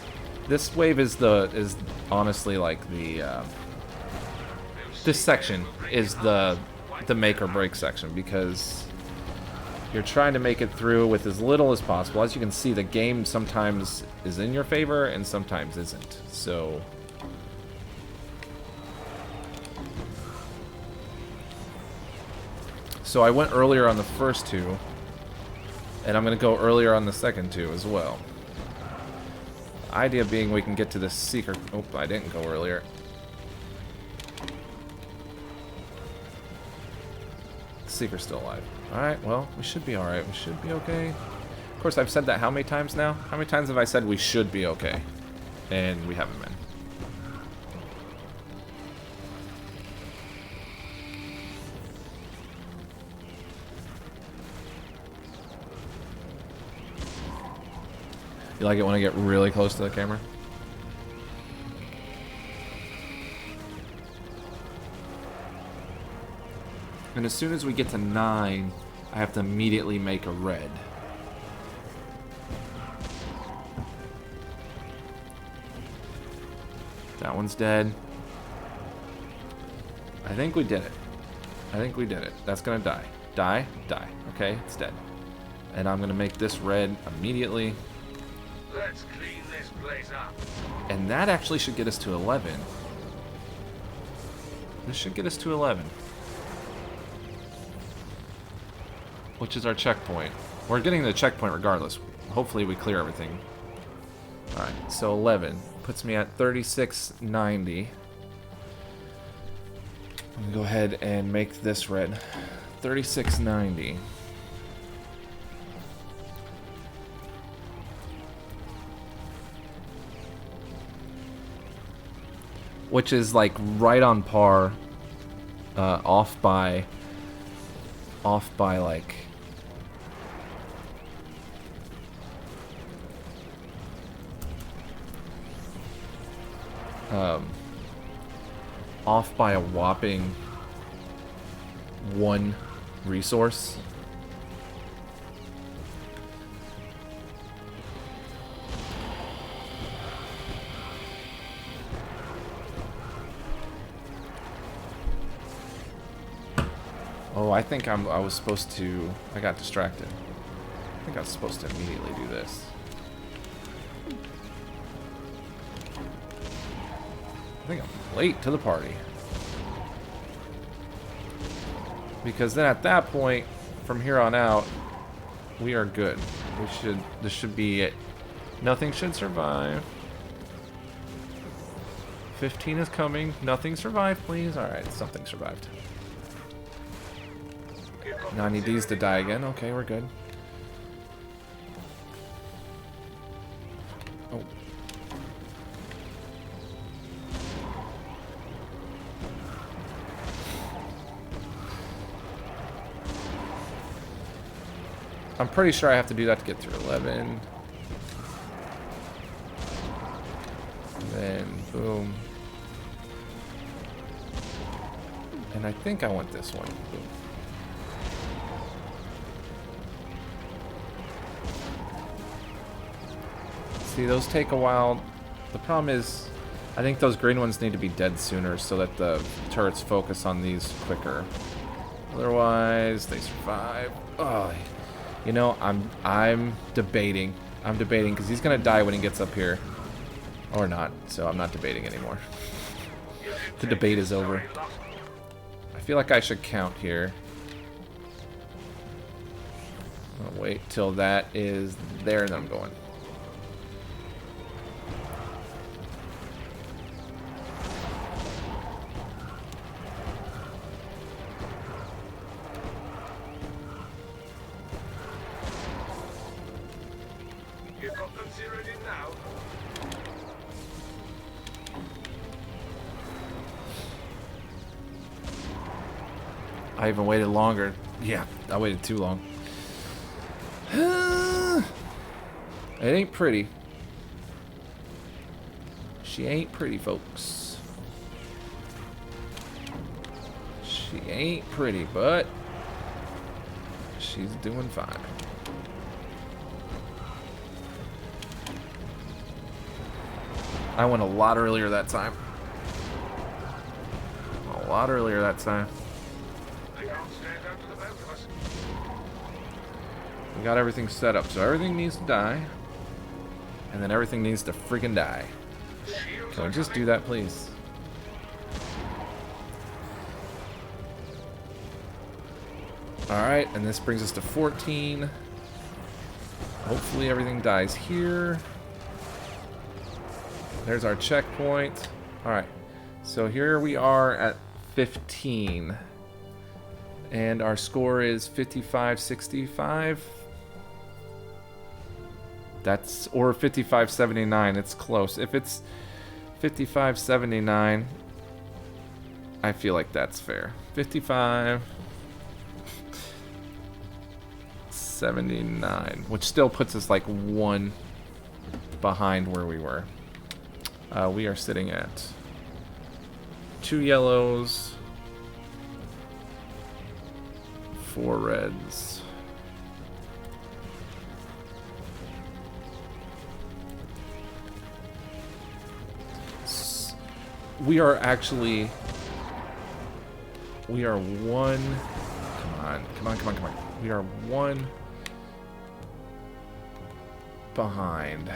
wave is honestly like the this section is the make or break section, because you're trying to make it through with as little as possible. As you can see, the game sometimes is in your favor and sometimes isn't. So I went earlier on the first two, and I'm going to go earlier on the second two as well. Idea being we can get to the Seeker. Oh, I didn't go earlier. Seeker's still alive. Alright, well, we should be alright. We should be okay. Of course, I've said that how many times now? How many times have I said we should be okay? And we haven't been. You like it when I get really close to the camera? And as soon as we get to 9, I have to immediately make a red. That one's dead. I think we did it. That's gonna die. Die. Okay, it's dead. And I'm gonna make this red immediately. Let's clean this place up. And that actually should get us to 11. This should get us to 11. Which is our checkpoint. We're getting the checkpoint regardless. Hopefully we clear everything. Alright, so 11 puts me at 3690. I'm gonna go ahead and make this red. 3690. Which is like right on par, off by like off by a whopping 1 resource. Oh, I think I was supposed to. I got distracted. I think I was supposed to immediately do this. I think I'm late to the party. Because then at that point, from here on out, we are good. This should be it. Nothing should survive. 15 is coming. Nothing survived, please. Alright, something survived. Now I need these to die again. Okay, we're good. Oh. I'm pretty sure I have to do that to get through 11. And then, boom. And I think I want this one. Boom. See, those take a while. The problem is, I think those green ones need to be dead sooner so that the turrets focus on these quicker. Otherwise, they survive. Oh, you know, I'm debating. I'm debating because he's gonna die when he gets up here, or not. So I'm not debating anymore. The debate is over. I feel like I should count here. I'll wait till that is there, and then I'm going. You've got them zeroed in now. I even waited longer. Yeah, I waited too long. It ain't pretty. She ain't pretty, folks. She ain't pretty, but she's doing fine. I went a lot earlier that time. A lot earlier that time. They can't stand up to the both of us. We got everything set up, so everything needs to die. And then everything needs to freaking die. Shields Can are we just do coming. that, please? Alright, and this brings us to 14. Hopefully everything dies here. There's our checkpoint. Alright, so here we are at 15. And our score is 55-65. That's, or 55-79, it's close. If it's 55-79, I feel like that's fair. 55-79, which still puts us like one behind where we were. We are sitting at 2 yellows, 4 reds. We are actually... We are one... Come on, come on, come on, come on. We are one behind.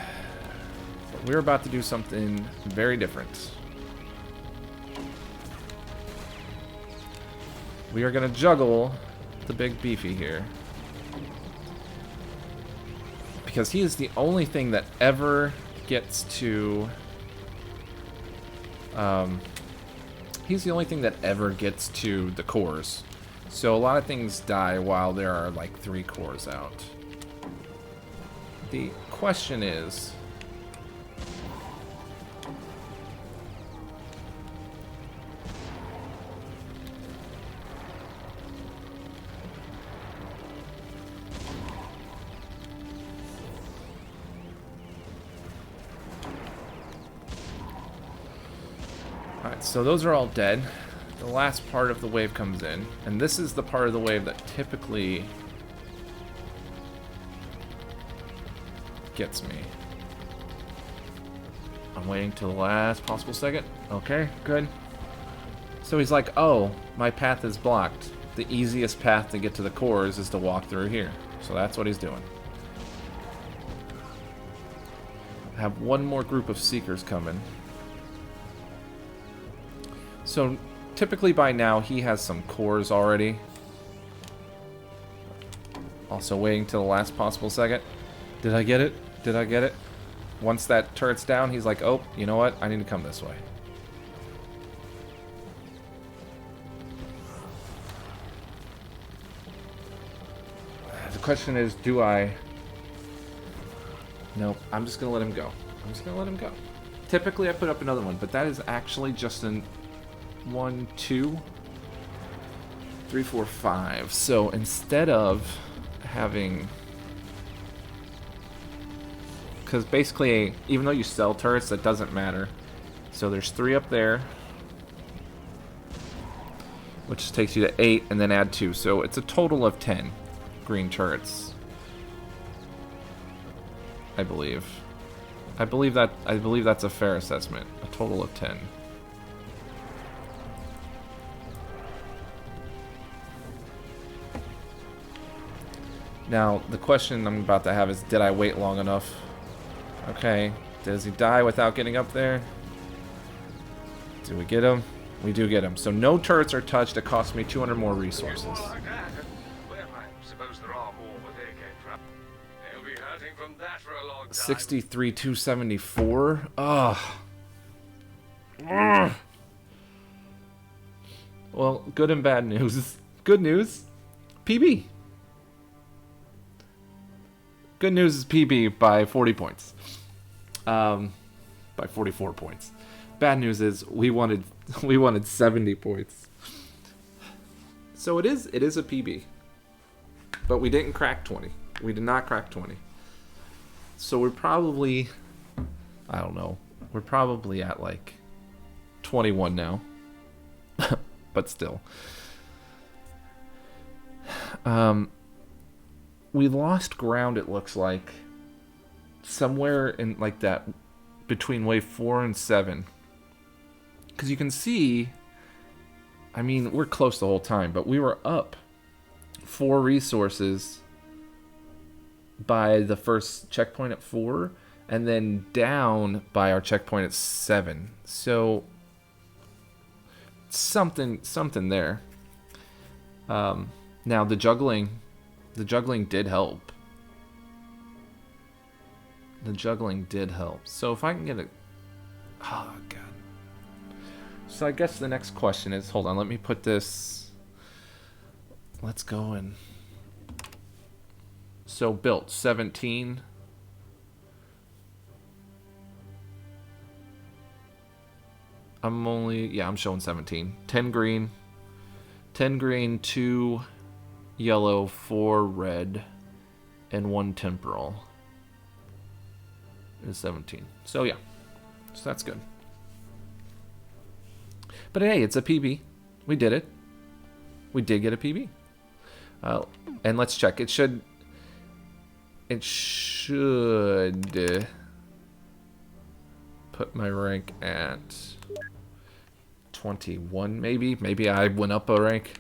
But we're about to do something very different. We are going to juggle the big beefy here. Because he is the only thing that ever gets to... he's the only thing that ever gets to the cores. So a lot of things die while there are like 3 cores out. The question is... Alright, so those are all dead. The last part of the wave comes in, and this is the part of the wave that typically gets me. I'm waiting till the last possible second. Okay, good. So he's like, oh, my path is blocked. The easiest path to get to the cores is to walk through here. So that's what he's doing. I have one more group of seekers coming. So typically by now he has some cores already. Also waiting till the last possible second. Did I get it? Did I get it? Once that turret's down, he's like, oh, you know what? I need to come this way. The question is, do I... Nope, I'm just going to let him go. I'm just going to let him go. Typically I put up another one, but that is actually just an 1, 2, 3, 4, 5. So instead of having Because basically, even though you sell turrets, that doesn't matter. So there's 3 up there, which takes you to 8, and then add 2. So it's a total of 10 green turrets, I believe. I believe that's a fair assessment. A total of 10. Now, the question I'm about to have is, did I wait long enough? Okay. Does he die without getting up there? Do we get him? We do get him. So no turrets are touched. It costs me 200 more resources. Well, I suppose there are more where they came from. They'll be hunting from that for a long time. 63, 274. Ugh. Ugh. Well, good and bad news. Good news, PB. Good news is PB by 40 points. By 44 points. Bad news is we wanted 70 points. So it is a PB. But we didn't crack 20. We did not crack 20. So we're probably, I don't know. We're probably at like 21 now. But still. We lost ground, it looks like, somewhere in like that between wave 4 and 7. Because you can see, I mean, we're close the whole time, but we were up 4 resources by the first checkpoint at 4, and then down by our checkpoint at 7. So something there. Now the juggling did help. The juggling did help. So if I can get a... Oh, God. So I guess the next question is... Hold on, let me put this... Let's go and... So built 17. I'm showing 17. 10 green. 10 green, 2 yellow, 4 red, and 1 temporal is 17. So yeah, so that's good. But hey, it's a PB. We did it. We did get a PB. And let's check. It should put my rank at 21, maybe. Maybe I went up a rank.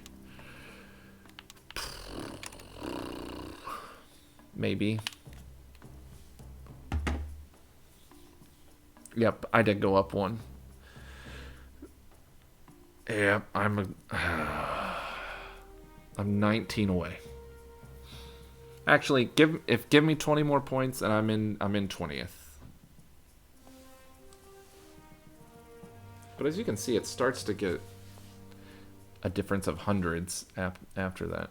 Maybe. Yep, I did go up 1. Yep, I'm 19 away. Actually, give me 20 more points and I'm in 20th. But as you can see, it starts to get a difference of hundreds after that.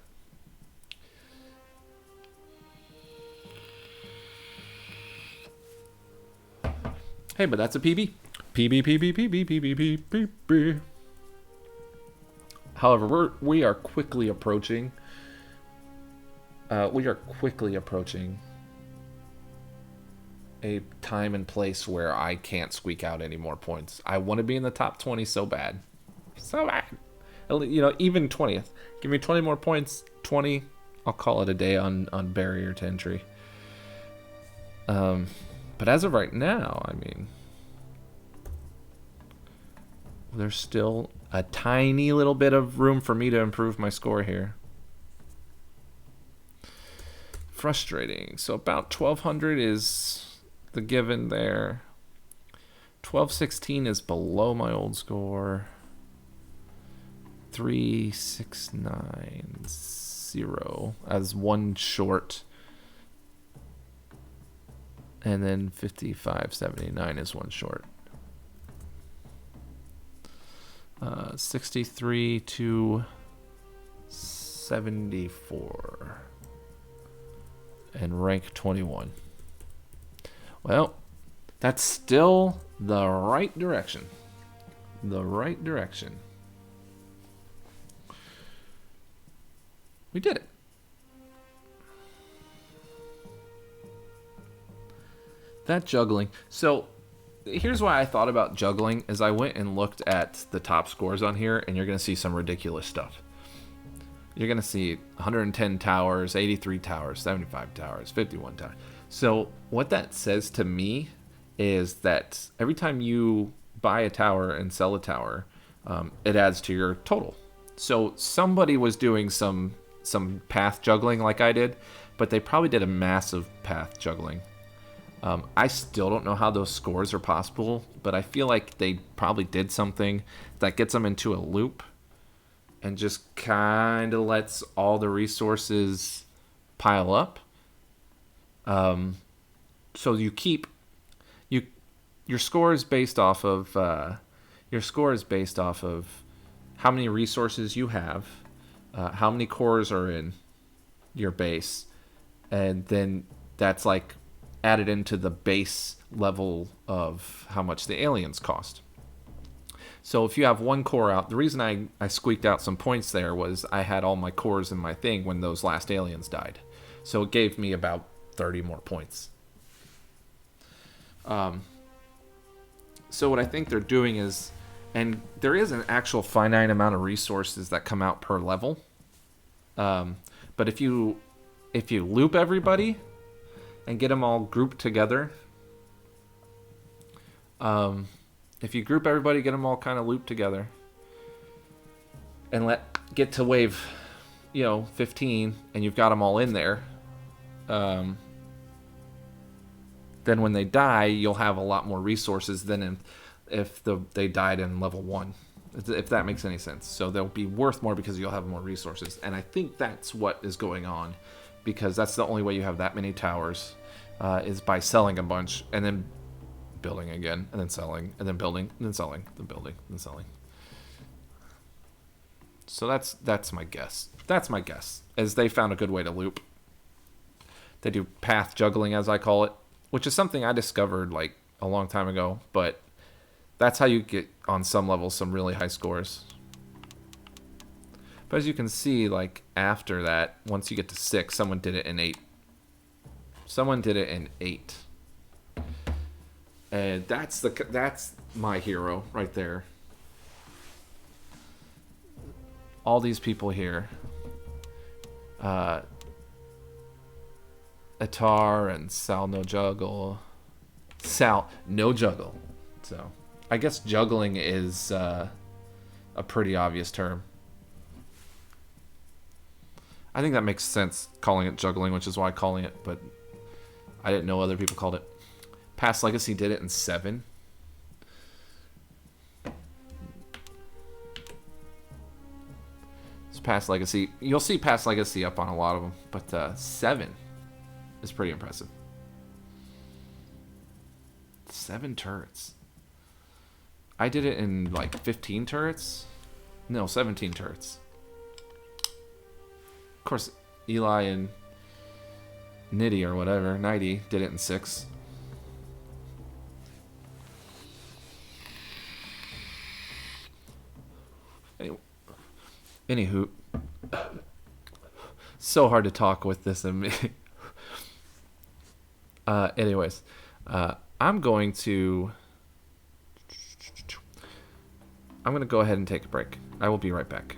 Hey, but that's a PB. PB. However, we are quickly approaching. A time and place where I can't squeak out any more points. I want to be in the top 20 so bad. So bad. You know, even 20th. Give me 20 more points. 20. I'll call it a day on barrier to entry. But as of right now, I mean, there's still a tiny little bit of room for me to improve my score here. Frustrating. So about 1200 is the given there. 1216 is below my old score. 3690 as 1 short. And then 5579 is 1 short. 63 to 74. And rank 21. Well, that's still the right direction. The right direction. We did it. That juggling. So here's why I thought about juggling is I went and looked at the top scores on here, and you're going to see some ridiculous stuff. You're going to see 110 towers, 83 towers, 75 towers, 51 towers. So what that says to me is that every time you buy a tower and sell a tower, it adds to your total. So somebody was doing some path juggling like I did, but they probably did a massive path juggling. I still don't know how those scores are possible, but I feel like they probably did something that gets them into a loop and just kind of lets all the resources pile up. So you keep your score is based off of how many resources you have, how many cores are in your base, and then that's like added into the base level of how much the aliens cost. So if you have one core out, the reason I squeaked out some points there was I had all my cores in my thing when those last aliens died. So it gave me about 30 more points. So what I think they're doing is, and there is an actual finite amount of resources that come out per level. But if you loop everybody and get them all grouped together, if you group everybody, get them all kind of looped together, and get to wave, 15, and you've got them all in there, then when they die, you'll have a lot more resources than if they died in level 1, if that makes any sense. So they'll be worth more because you'll have more resources, and I think that's what is going on, because that's the only way you have that many towers, is by selling a bunch and then building again, and then selling, and then building, and then selling, then building, and then selling. So that's my guess. That's my guess, as they found a good way to loop. They do path juggling, as I call it, which is something I discovered like a long time ago, but that's how you get, on some levels, some really high scores. But as you can see, like after that, once you get to 6, someone did it in 8. Someone did it in 8. And that's my hero right there. All these people here. Atar and Sal no juggle. Sal no juggle. So I guess juggling is a pretty obvious term. I think that makes sense, calling it juggling, which is why I'm calling it, but I didn't know other people called it. Past Legacy did it in 7. It's Past Legacy. You'll see Past Legacy up on a lot of them, but 7 is pretty impressive. 7 turrets. I did it in like 15 turrets. No, 17 turrets. Of course, Eli and Nitty or whatever, Nighty, did it in 6. Anywho, so hard to talk with this in me. Anyways, I'm going to go ahead and take a break. I will be right back.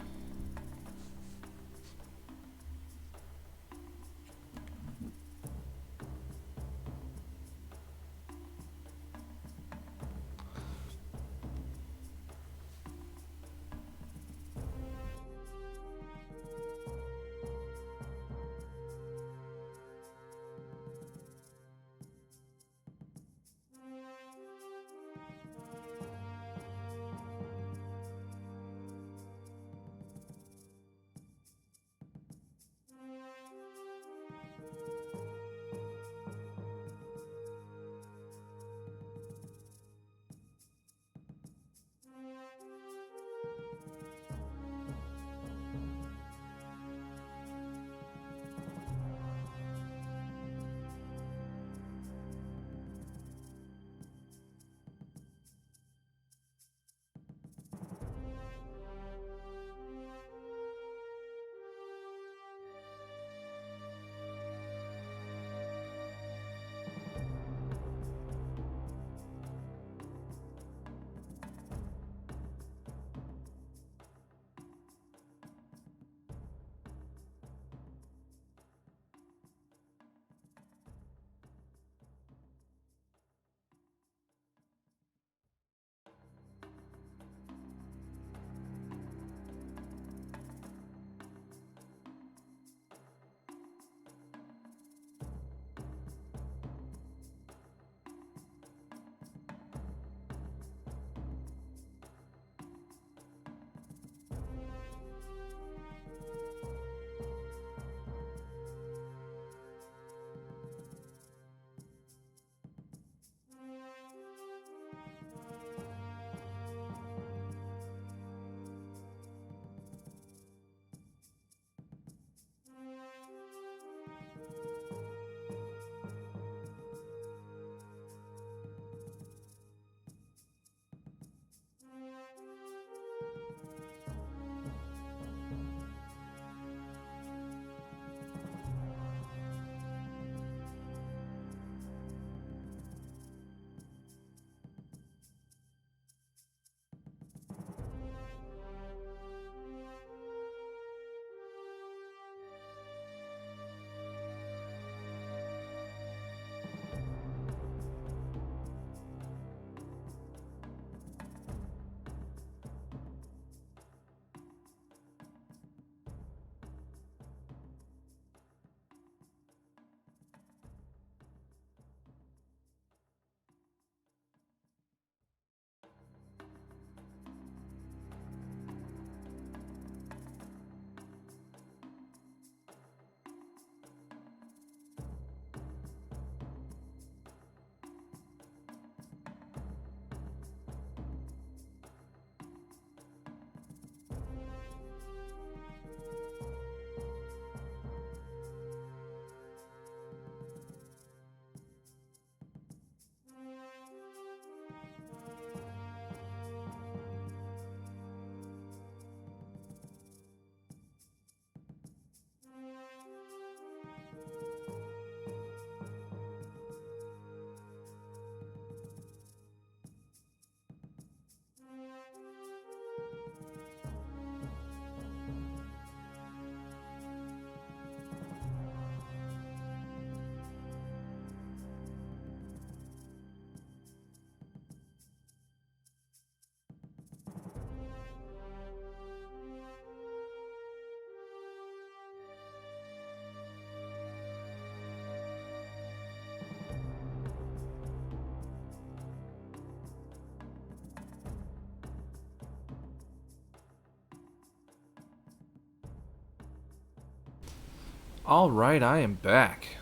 Alright, I am back.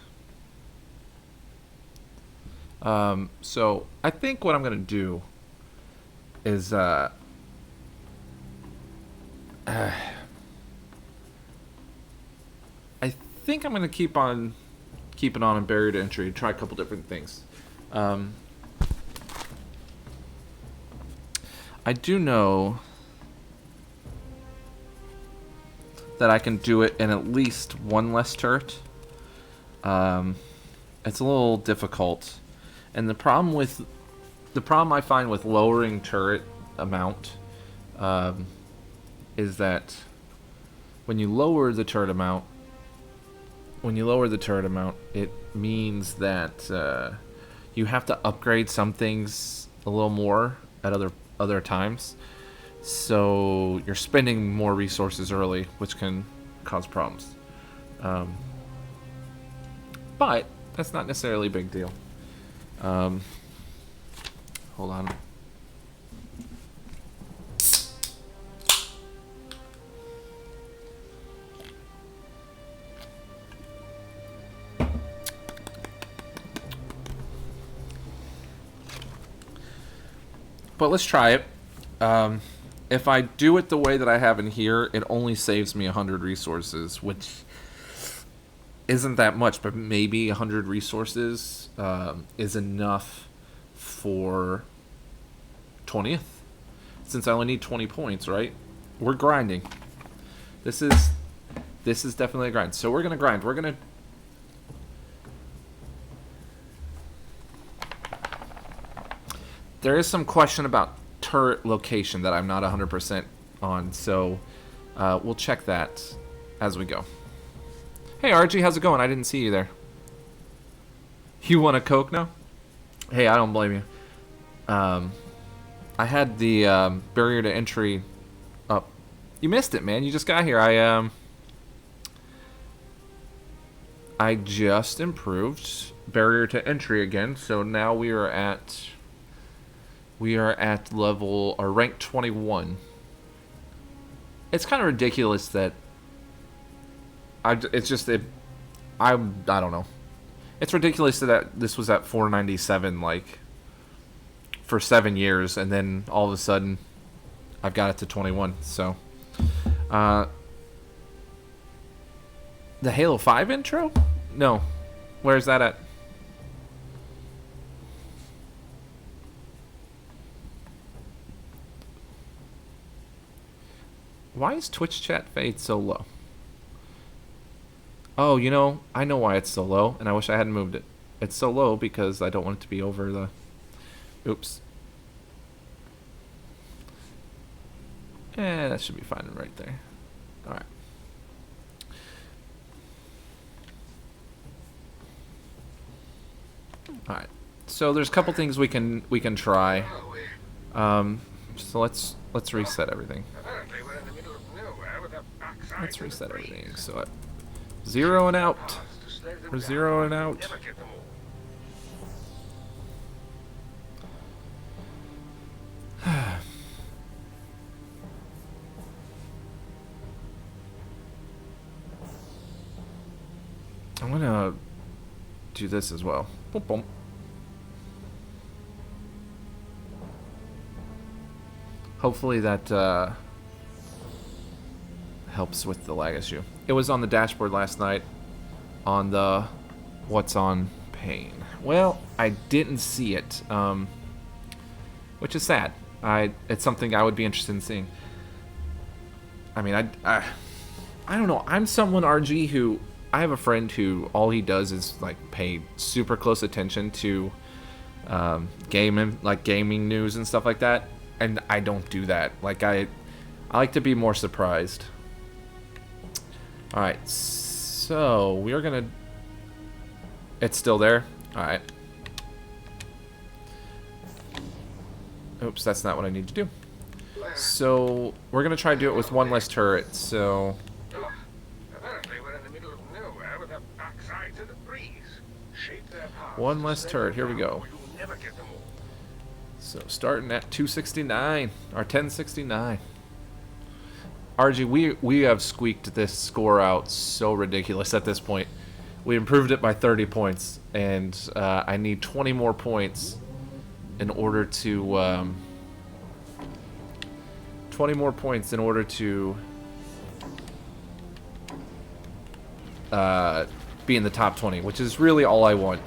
So I think what I'm gonna do is I think I'm gonna keep on keeping on and barrier to entry, try a couple different things. I do know that I can do it in at least one less turret. It's a little difficult, and the problem I find with lowering turret amount is that when you lower the turret amount, it means that you have to upgrade some things a little more at other times. So you're spending more resources early, which can cause problems. But that's not necessarily a big deal. Hold on. But let's try it. If I do it the way that I have in here, it only saves me 100 resources, which isn't that much, but maybe 100 resources is enough for 20th. Since I only need 20 points, right? We're grinding. This is definitely a grind. So we're gonna grind. There is some question about turret location that I'm not 100% on, so we'll check that as we go. Hey RG, how's it going? I didn't see you there. You want a Coke now? Hey, I don't blame you. I had the barrier to entry up. You missed it, man. You just got here. I just improved barrier to entry again, so now we are at level, or rank 21. It's kind of ridiculous that I don't know. It's ridiculous that this was at 497 like for 7 years, and then all of a sudden I've got it to 21. So the Halo 5 intro? No. Where's that at? Why is Twitch chat fade so low? Oh, you know, I know why it's so low, and I wish I hadn't moved it. It's so low because I don't want it to be over the... Oops. That should be fine right there. Alright. Alright. So there's a couple things we can try. So let's reset everything. Let's reset everything. So zeroing out. We're zeroing out. I'm gonna do this as well. Boom, boom. Hopefully that helps with the lag issue. It was on the dashboard last night on the what's on pain. Well, I didn't see it, which is sad. It's something I would be interested in seeing. I mean, I don't know. I'm someone, RG, who I have a friend who all he does is like pay super close attention to gaming news and stuff like that, and I don't do that. Like I like to be more surprised. All right, so we are gonna. It's still there. All right. Oops, that's not what I need to do. So we're gonna try to do it with one less turret. So. Apparently we're in the middle of nowhere with our backside to the breeze. Shape their paths. One less turret. Here we go. You'll never get them all. So starting at 269 or 1069. RG, we have squeaked this score out so ridiculous at this point. We improved it by 30 points, and I need 20 more points in order to 20 more points in order to be in the top 20, which is really all I want.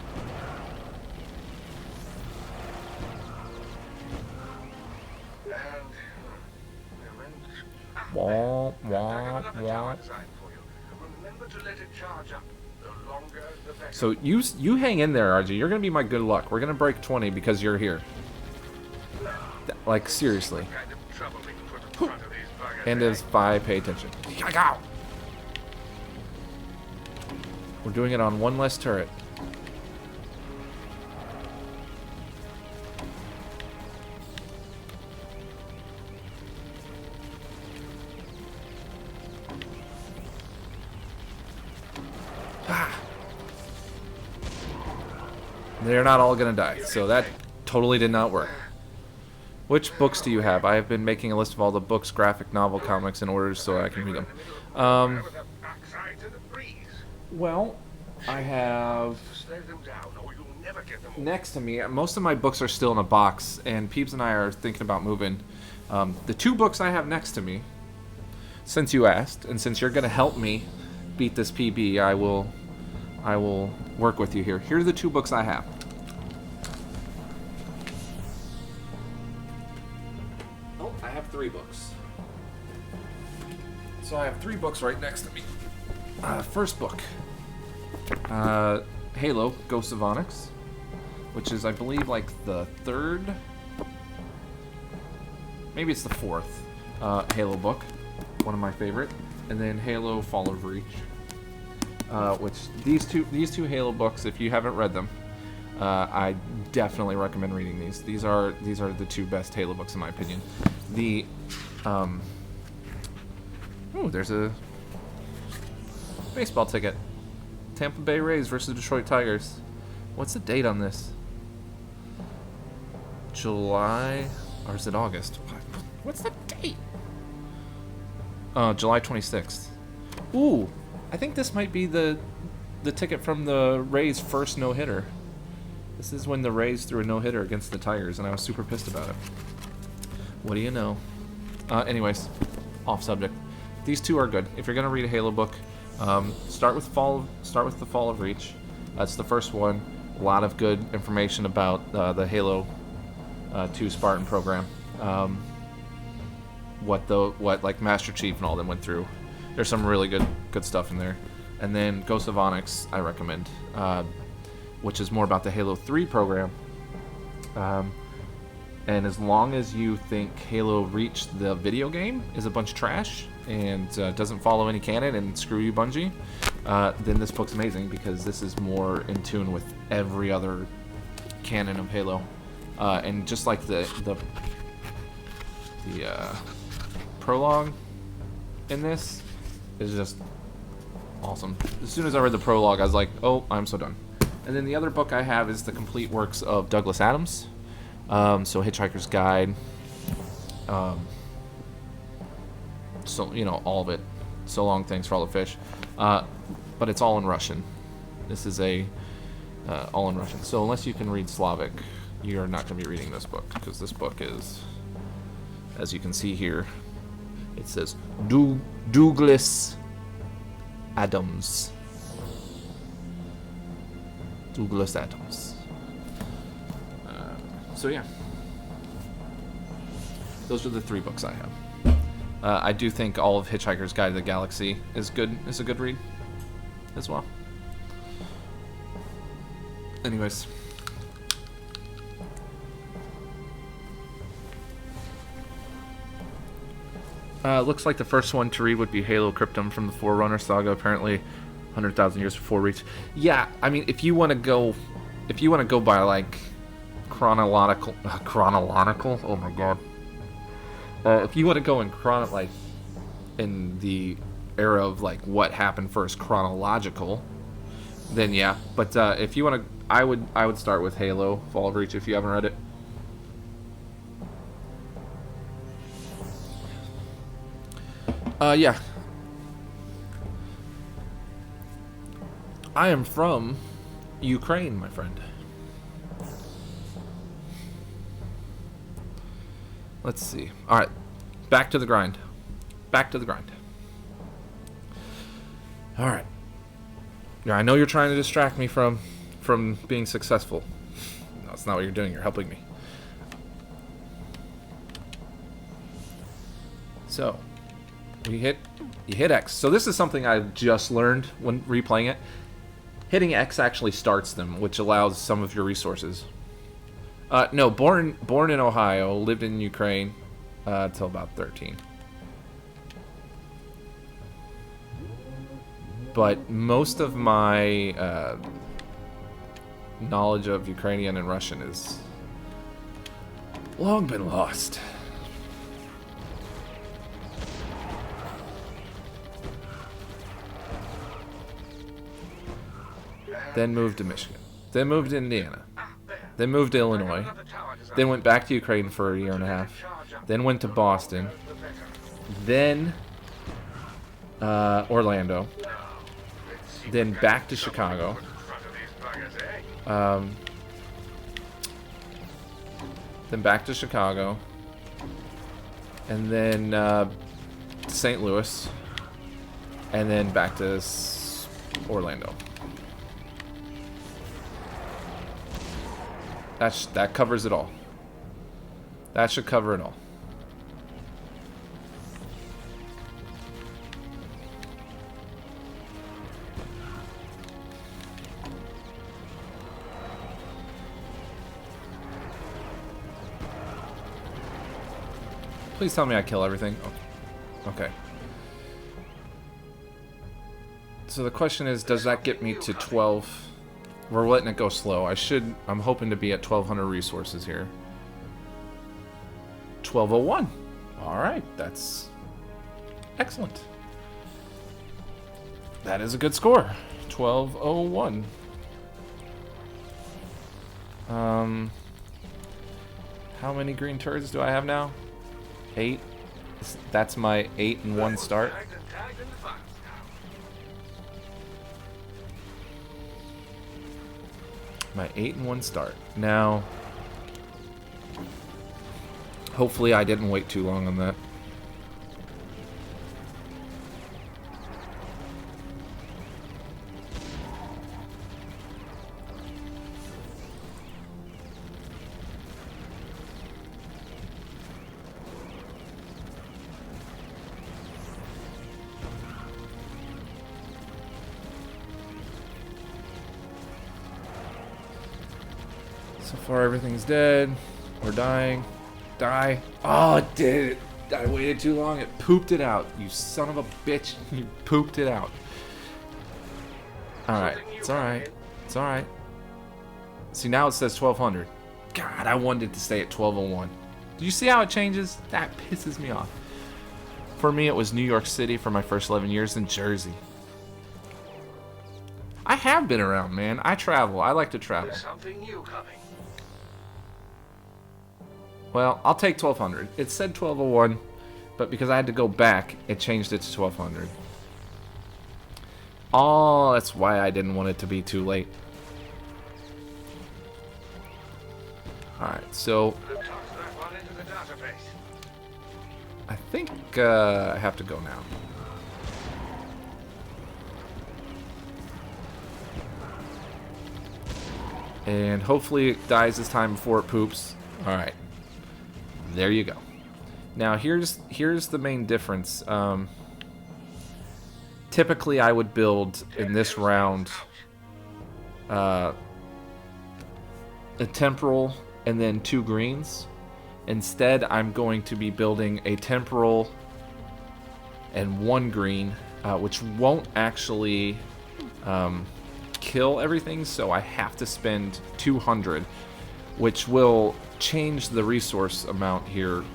Wah, wah, wah. So you hang in there, RG. You're gonna be my good luck. We're gonna break 20 because you're here. Like seriously. And as Vi, pay attention. We're doing it on one less turret. They're not all gonna die, so that totally did not work. Which books do you have? I have been making a list of all the books, graphic novel, comics in order so I can read them. Well, I have next to me, most of my books are still in a box, and Peebs and I are thinking about moving. The two books I have next to me, since you asked, and since you're gonna help me beat this PB, I will work with you here. Here are the two books I have. Oh, I have 3 books. So I have 3 books right next to me. First book, Halo: Ghosts of Onyx, which is, I believe, like the 3rd, maybe it's the 4th Halo book, one of my favorite, and then Halo: Fall of Reach. Which these two Halo books, if you haven't read them, I definitely recommend reading these. These are the 2 best Halo books in my opinion. The there's a baseball ticket. Tampa Bay Rays versus Detroit Tigers. What's the date on this? July, or is it August? What's the date? July 26th. Ooh. I think this might be the ticket from the Rays' first no-hitter. This is when the Rays threw a no-hitter against the Tigers, and I was super pissed about it. What do you know? Anyways, off subject. These 2 are good. If you're gonna read a Halo book, start with the Fall of Reach. That's the first one. A lot of good information about the Halo 2 Spartan program. What like Master Chief and all them went through. There's some really good stuff in there. And then Ghosts of Onyx, I recommend, which is more about the Halo 3 program. And as long as you think Halo Reach, the video game, is a bunch of trash and doesn't follow any canon and screw you, Bungie, then this book's amazing because this is more in tune with every other canon of Halo. And just like the prologue in this is just awesome. As soon as I read the prologue, I was like, oh, I'm so done. And then the other book I have is the complete works of Douglas Adams. So Hitchhiker's Guide. So, you know, all of it. So Long, Thanks for All the Fish. But it's all in Russian. This is all in Russian. So unless you can read Slavic, you're not going to be reading this book. Because this book is, as you can see here, it says Douglas Adams. Douglas Adams. So yeah, those are the 3 books I have. I do think all of Hitchhiker's Guide to the Galaxy is good. Is a good read as well. Anyways. Looks like the first one to read would be Halo Cryptum from the Forerunner saga, apparently 100,000 years before Reach. Yeah, I mean, if you want to go by like chronological, oh my god. If you want to go in in the era of like what happened first, chronological, then yeah. But if you want to, I would start with Halo Fall of Reach if you haven't read it. Yeah. I am from Ukraine, my friend. Let's see. Alright. Back to the grind. Back to the grind. Alright. Yeah, I know you're trying to distract me from being successful. No, that's not what you're doing. You're helping me. So, you hit X. So this is something I just learned when replaying it. Hitting X actually starts them, which allows some of your resources. No, born in Ohio, lived in Ukraine till about 13. But most of my knowledge of Ukrainian and Russian is long been lost. Then moved to Michigan. Then moved to Indiana. Then moved to Illinois. Then went back to Ukraine for a year and a half. Then went to Boston. Then Orlando. Then back to Chicago. Then back to Chicago. And then St. Louis. And then back to Orlando. That covers it all. That should cover it all. Please tell me I kill everything. Okay. So the question is, does that get me to 12? We're letting it go slow. I'm hoping to be at 1,200 resources here. 1201. Alright, that's excellent. That is a good score. 1201. How many green turrets do I have now? 8. That's my 8-1 start. My 8-1 start. Now, hopefully I didn't wait too long on that. So far everything's dead. We're dying. Die. Oh, it did it. I waited too long. It pooped it out. You son of a bitch. You pooped it out. Alright. It's alright. It's alright. See, now it says 1,200. God, I wanted it to stay at 1,201. Do you see how it changes? That pisses me off. For me, it was New York City for my first 11 years, and Jersey. I have been around, man. I travel. I like to travel. There's something new coming. Well, I'll take 1,200. It said 1,201, but because I had to go back, it changed it to 1,200. Oh, that's why I didn't want it to be too late. Alright, so I think I have to go now. And hopefully it dies this time before it poops. Alright. There you go. Now here's the main difference. Typically I would build in this round a temporal and then 2 greens. Instead I'm going to be building a temporal and 1 green, which won't actually kill everything, so I have to spend 200, which will change the resource amount here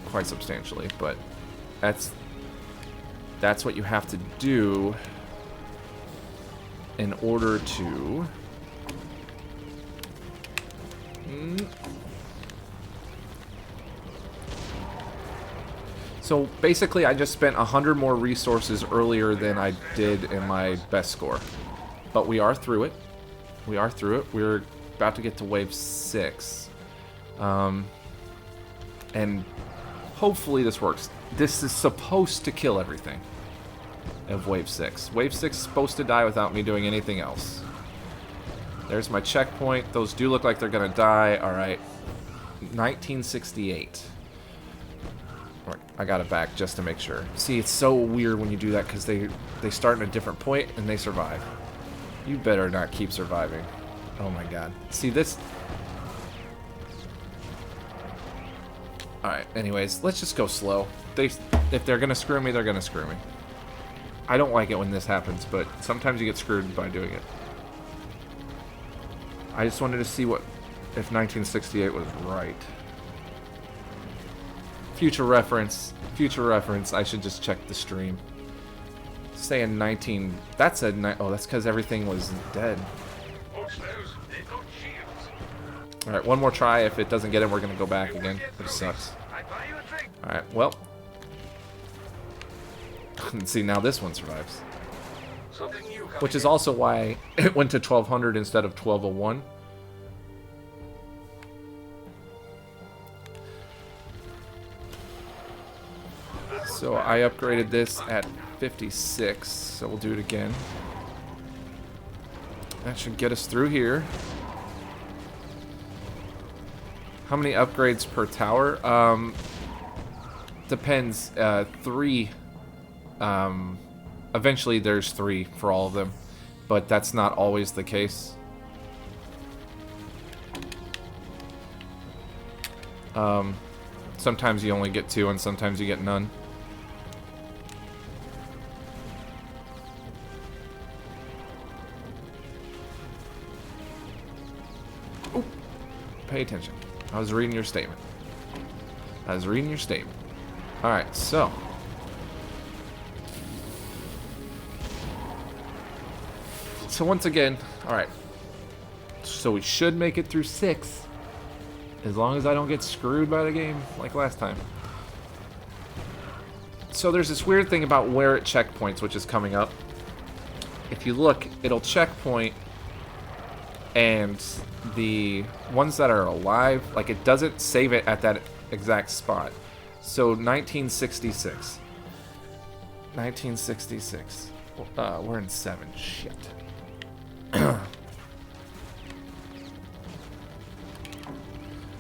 quite substantially, but that's what you have to do in order to So basically, I just spent 100 more resources earlier than I did in my best score. But we are through it. We are through it. We're about to get to wave 6. And hopefully this works. This is supposed to kill everything of wave 6. Wave 6 is supposed to die without me doing anything else. There's my checkpoint. Those do look like they're going to die. Alright. 1968. I got it back just to make sure. See, it's so weird when you do that because they start in a different point and they survive. You better not keep surviving. Oh my god. See, this... Alright, anyways, let's just go slow. If they're going to screw me, they're going to screw me. I don't like it when this happens, but sometimes you get screwed by doing it. I just wanted to see what... if 1968 was right. Future reference, I should just check the stream. Saying 19... That's a... Oh, that's because everything was dead. Alright, one more try. If it doesn't get it, we're going to go back again, which sucks. Alright, well. See, now this one survives. Which is also why it went to 1200 instead of 1201. So I upgraded this at 56, so we'll do it again. That should get us through here. How many upgrades per tower? Depends. 3. Eventually there's 3 for all of them, but that's not always the case. Sometimes you only get 2 and sometimes you get none. Ooh. Pay attention. I was reading your statement. Alright, so. So once again, alright. So we should make it through 6. As long as I don't get screwed by the game like last time. So there's this weird thing about where it checkpoints, which is coming up. If you look, it'll checkpoint, and the ones that are alive, like, it doesn't save it at that exact spot. So 1966. 1966. We're in 7. Shit.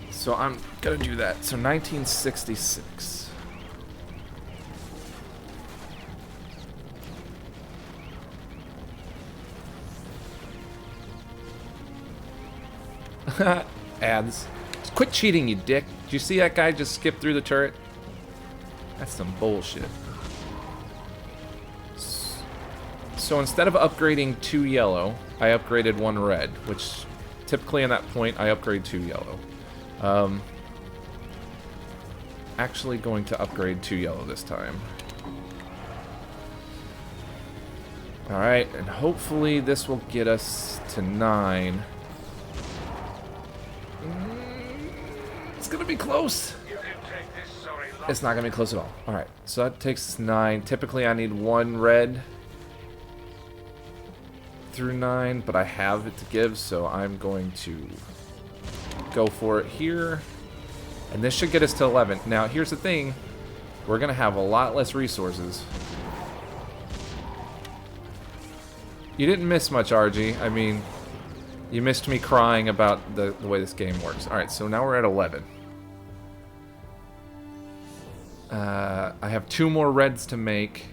So I'm gonna do that. So 1966. Ads. Quit cheating, you dick. Did you see that guy just skip through the turret? That's some bullshit. So instead of upgrading 2 yellow, I upgraded 1 red, which typically in that point I upgrade 2 yellow. Actually going to upgrade 2 yellow this time. Alright, and hopefully this will get us to 9. It's gonna be close. It's not gonna be close at all. Alright, so that takes 9. Typically I need 1 red through 9, but I have it to give, so I'm going to go for it here. And this should get us to 11. Now, here's the thing. We're going to have a lot less resources. You didn't miss much, RG. I mean, you missed me crying about the way this game works. Alright, so now we're at 11. I have 2 more reds to make.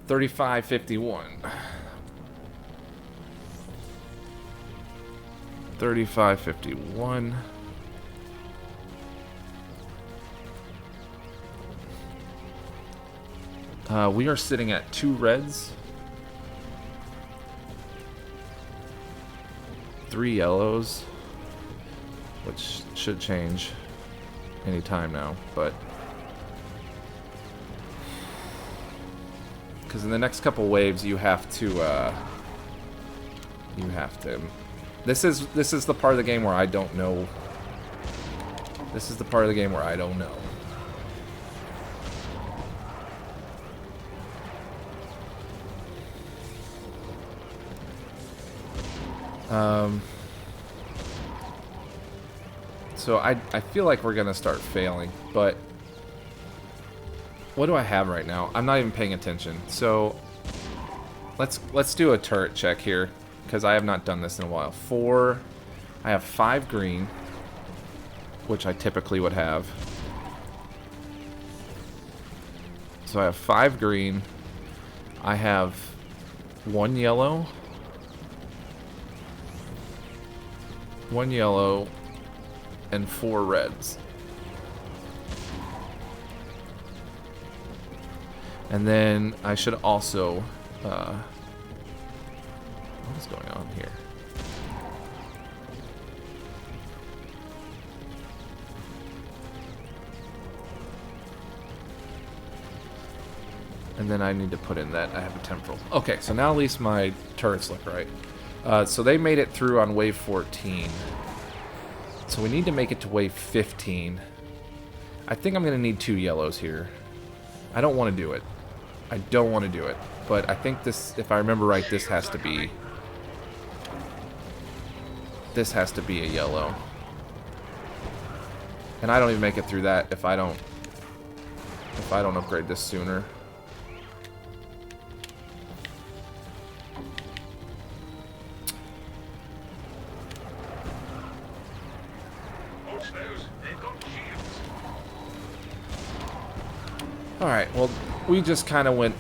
3551. 3551. We are sitting at 2 reds, 3 yellows, which should change any time now, but because in the next couple waves you have to this is the part of the game where I don't know. This is the part of the game where I don't know. So I feel like we're gonna start failing, but what do I have right now? I'm not even paying attention. So let's do a turret check here, because I have not done this in a while. I have 5 green, which I typically would have. So I have 5 green. I have 1 yellow. 1 yellow. And 4 reds. And then I should also... what is going on here? And then I need to put in that I have a temporal. Okay, so now at least my turrets look right. So they made it through on wave 14. So we need to make it to wave 15. I think I'm going to need 2 yellows here. I don't want to do it. I don't want to do it. But I think this, if I remember right, this has to be... This has to be a yellow. And I don't even make it through that if I don't upgrade this sooner. Alright, well, we just kind of went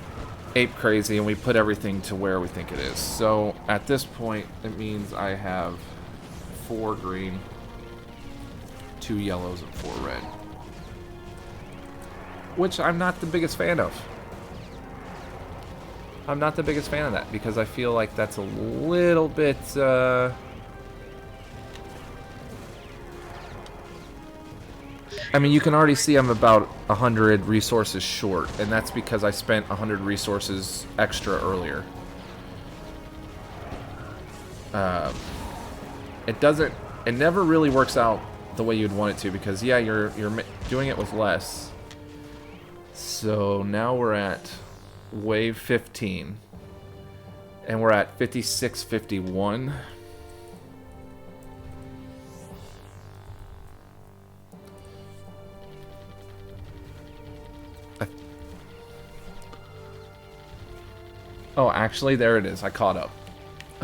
ape crazy and we put everything to where we think it is. So, at this point, it means I have 4 green, 2 yellows, and 4 red. Which I'm not the biggest fan of. I'm not the biggest fan of that, because I feel like that's a little bit, I mean, you can already see I'm about 100 resources short, and that's because I spent 100 resources extra earlier. It never really works out the way you'd want it to, because yeah, you're doing it with less. So now we're at wave 15, and we're at 5651. Oh, actually, there it is. I caught up.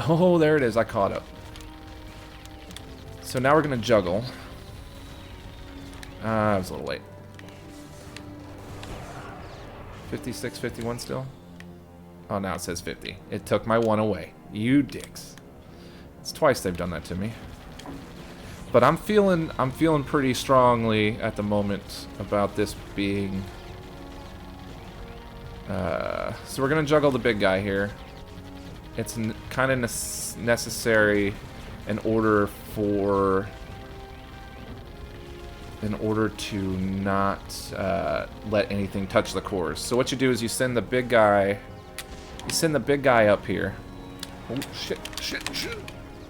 Oh, there it is. I caught up. So now we're going to juggle. I was a little late. 56, 51 still? Oh, now it says 50. It took my 1 away. You dicks. It's twice they've done that to me. But I'm feeling pretty strongly at the moment about this being... so we're gonna juggle the big guy here. It's kind of necessary in order to not let anything touch the cores. So what you do is you send the big guy. You send the big guy up here. Oh shit!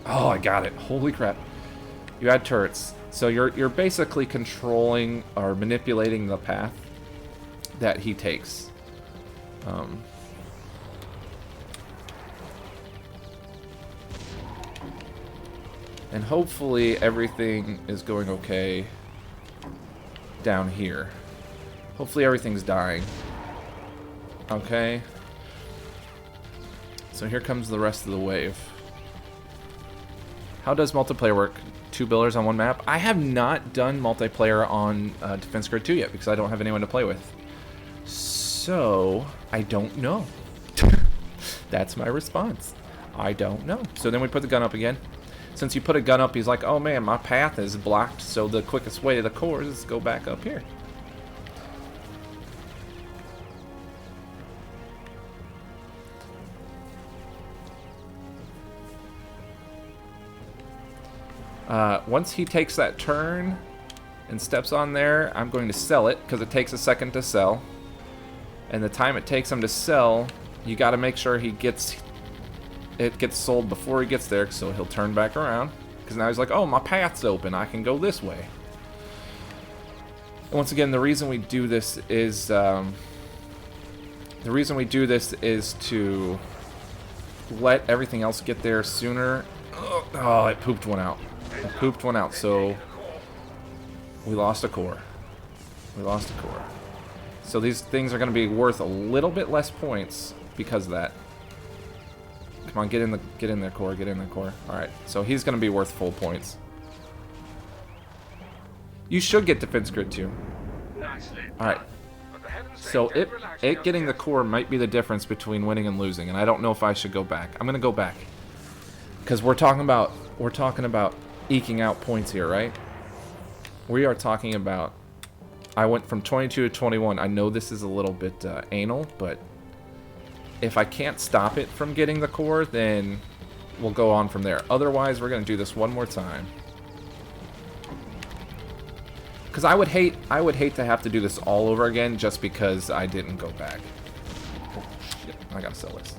Oh, I got it! Holy crap! You add turrets. So you're basically controlling or manipulating the path that he takes. And hopefully everything is going okay down here. Hopefully everything's dying. Okay. So here comes the rest of the wave. How does multiplayer work? 2 builders on 1 map? I have not done multiplayer on Defense Grid 2 yet because I don't have anyone to play with. So, I don't know. That's my response. I don't know. So then we put the gun up again. Since you put a gun up, he's like, oh man, my path is blocked, so the quickest way to the cores is to go back up here. Once he takes that turn and steps on there, I'm going to sell it, because it takes a second to sell. And the time it takes him to sell, you got to make sure it gets sold before he gets there, so he'll turn back around. Because now he's like, oh, my path's open, I can go this way. And once again, the reason we do this is to let everything else get there sooner, Oh, it pooped one out. It pooped one out, so we lost a core. We lost a core. So these things are going to be worth a little bit less points because of that. Come on, get in there, core. Get in there, core. All right, so he's going to be worth full points. You should get defense grid too. All right. So it getting the core might be the difference between winning and losing, and I don't know if I should go back. I'm going to go back because we're talking about eking out points here, right? We are talking about. I went from 22 to 21. I know this is a little bit anal, but if I can't stop it from getting the core, then we'll go on from there. Otherwise, we're going to do this one more time. Because I would hate to have to do this all over again just because I didn't go back. Oh, shit. I got to sell this.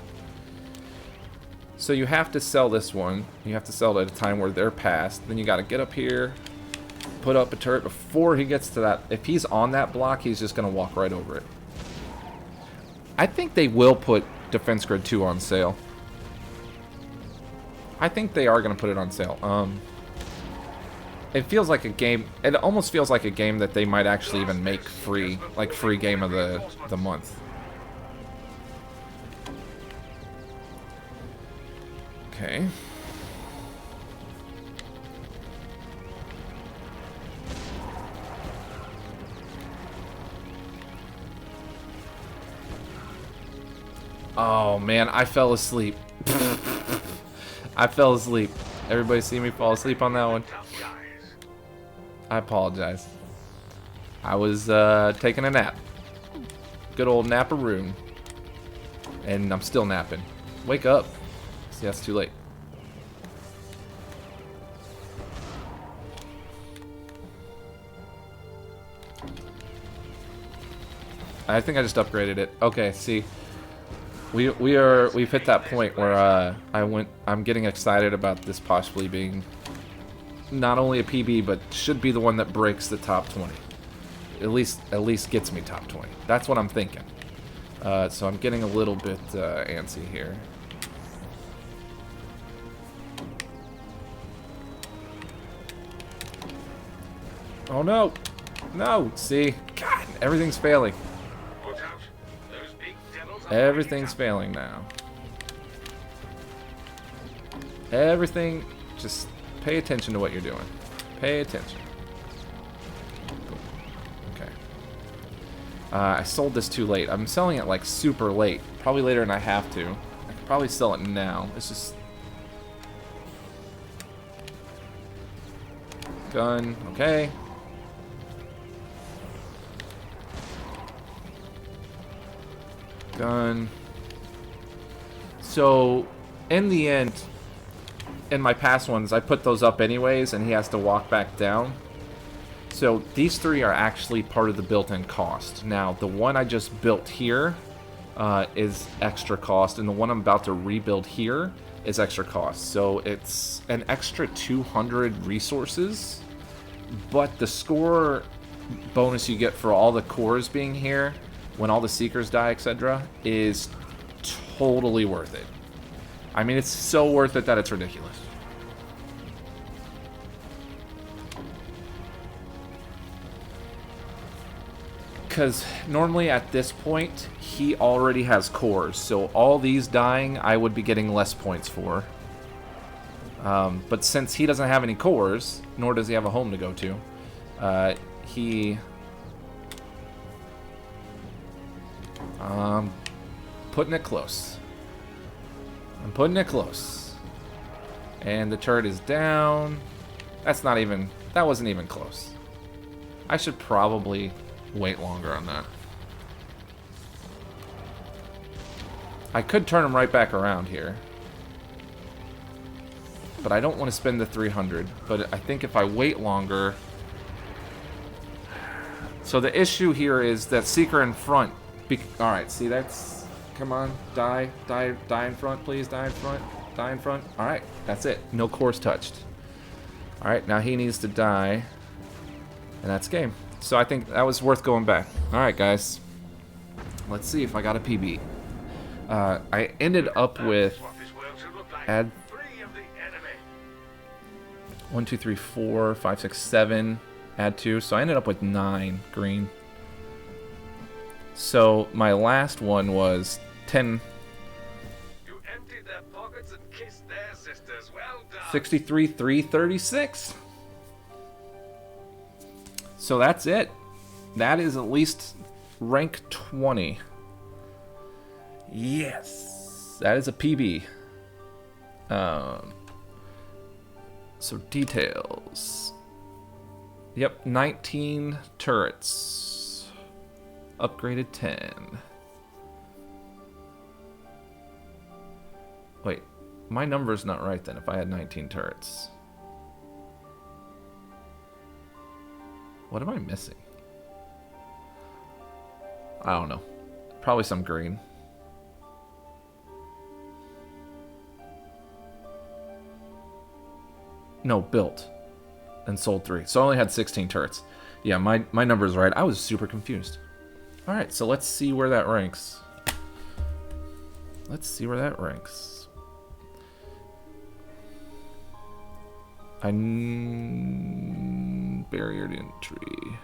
So you have to sell this one. You have to sell it at a time where they're past. Then you got to get up here. Put up a turret before he gets to that. If he's on that block, he's just going to walk right over it. I think they will put Defense Grid 2 on sale. I think they are going to put it on sale. It feels like a game. It almost feels like a game that they might actually even make free, like free game of the month. Okay. Oh man, I fell asleep. I fell asleep. Everybody see me fall asleep on that one? I apologize. I was taking a nap. Good old nap-a-room. And I'm still napping. Wake up. See, that's too late. I think I just upgraded it. Okay, see. We've hit that point where I'm getting excited about this possibly being not only a PB, but should be the one that breaks the top 20. At least gets me top 20. That's what I'm thinking. So I'm getting a little bit antsy here. Oh no! No! See? God, everything's failing. Everything's failing now. Everything, just pay attention to what you're doing. Pay attention. Okay. I sold this too late. I'm selling it like super late. Probably later than I have to. I could probably sell it now. It's just... Gun, okay. Gun. So, in the end, in my past ones, I put those up anyways, and he has to walk back down. So, these three are actually part of the built-in cost. Now, the one I just built here is extra cost, and the one I'm about to rebuild here is extra cost. So, it's an extra 200 resources, but the score bonus you get for all the cores being here, when all the Seekers die, etc., is totally worth it. I mean, it's so worth it that it's ridiculous. Because normally at this point, he already has cores, so all these dying, I would be getting less points for. But since he doesn't have any cores, nor does he have a home to go to, putting it close. I'm putting it close. And the turret is down. That wasn't even close. I should probably wait longer on that. I could turn him right back around here. But I don't want to spend the 300. But I think if I wait longer... So the issue here is that Seeker in front... Alright, see, that's... Come on, die in front, please, die in front, die in front. Alright, that's it. No cores touched. Alright, now he needs to die. And that's game. So I think that was worth going back. Alright, guys. Let's see if I got a PB. I ended up with... 1, 2, 3, 4, 5, 6, 7. Add 2. So I ended up with 9 green. So my last one was 10. You emptied their pockets and kissed their sisters. Well done. 63, 336. So that's it. That is at least rank 20. Yes. That is a PB. So details. Yep, 19 turrets. Upgraded 10. Wait, my number's not right then if I had 19 turrets. What am I missing? I don't know. Probably some green. No, built. And sold 3. So I only had 16 turrets. Yeah, my number's right. I was super confused. Alright, so let's see where that ranks. Let's see where that ranks. Barriered entry.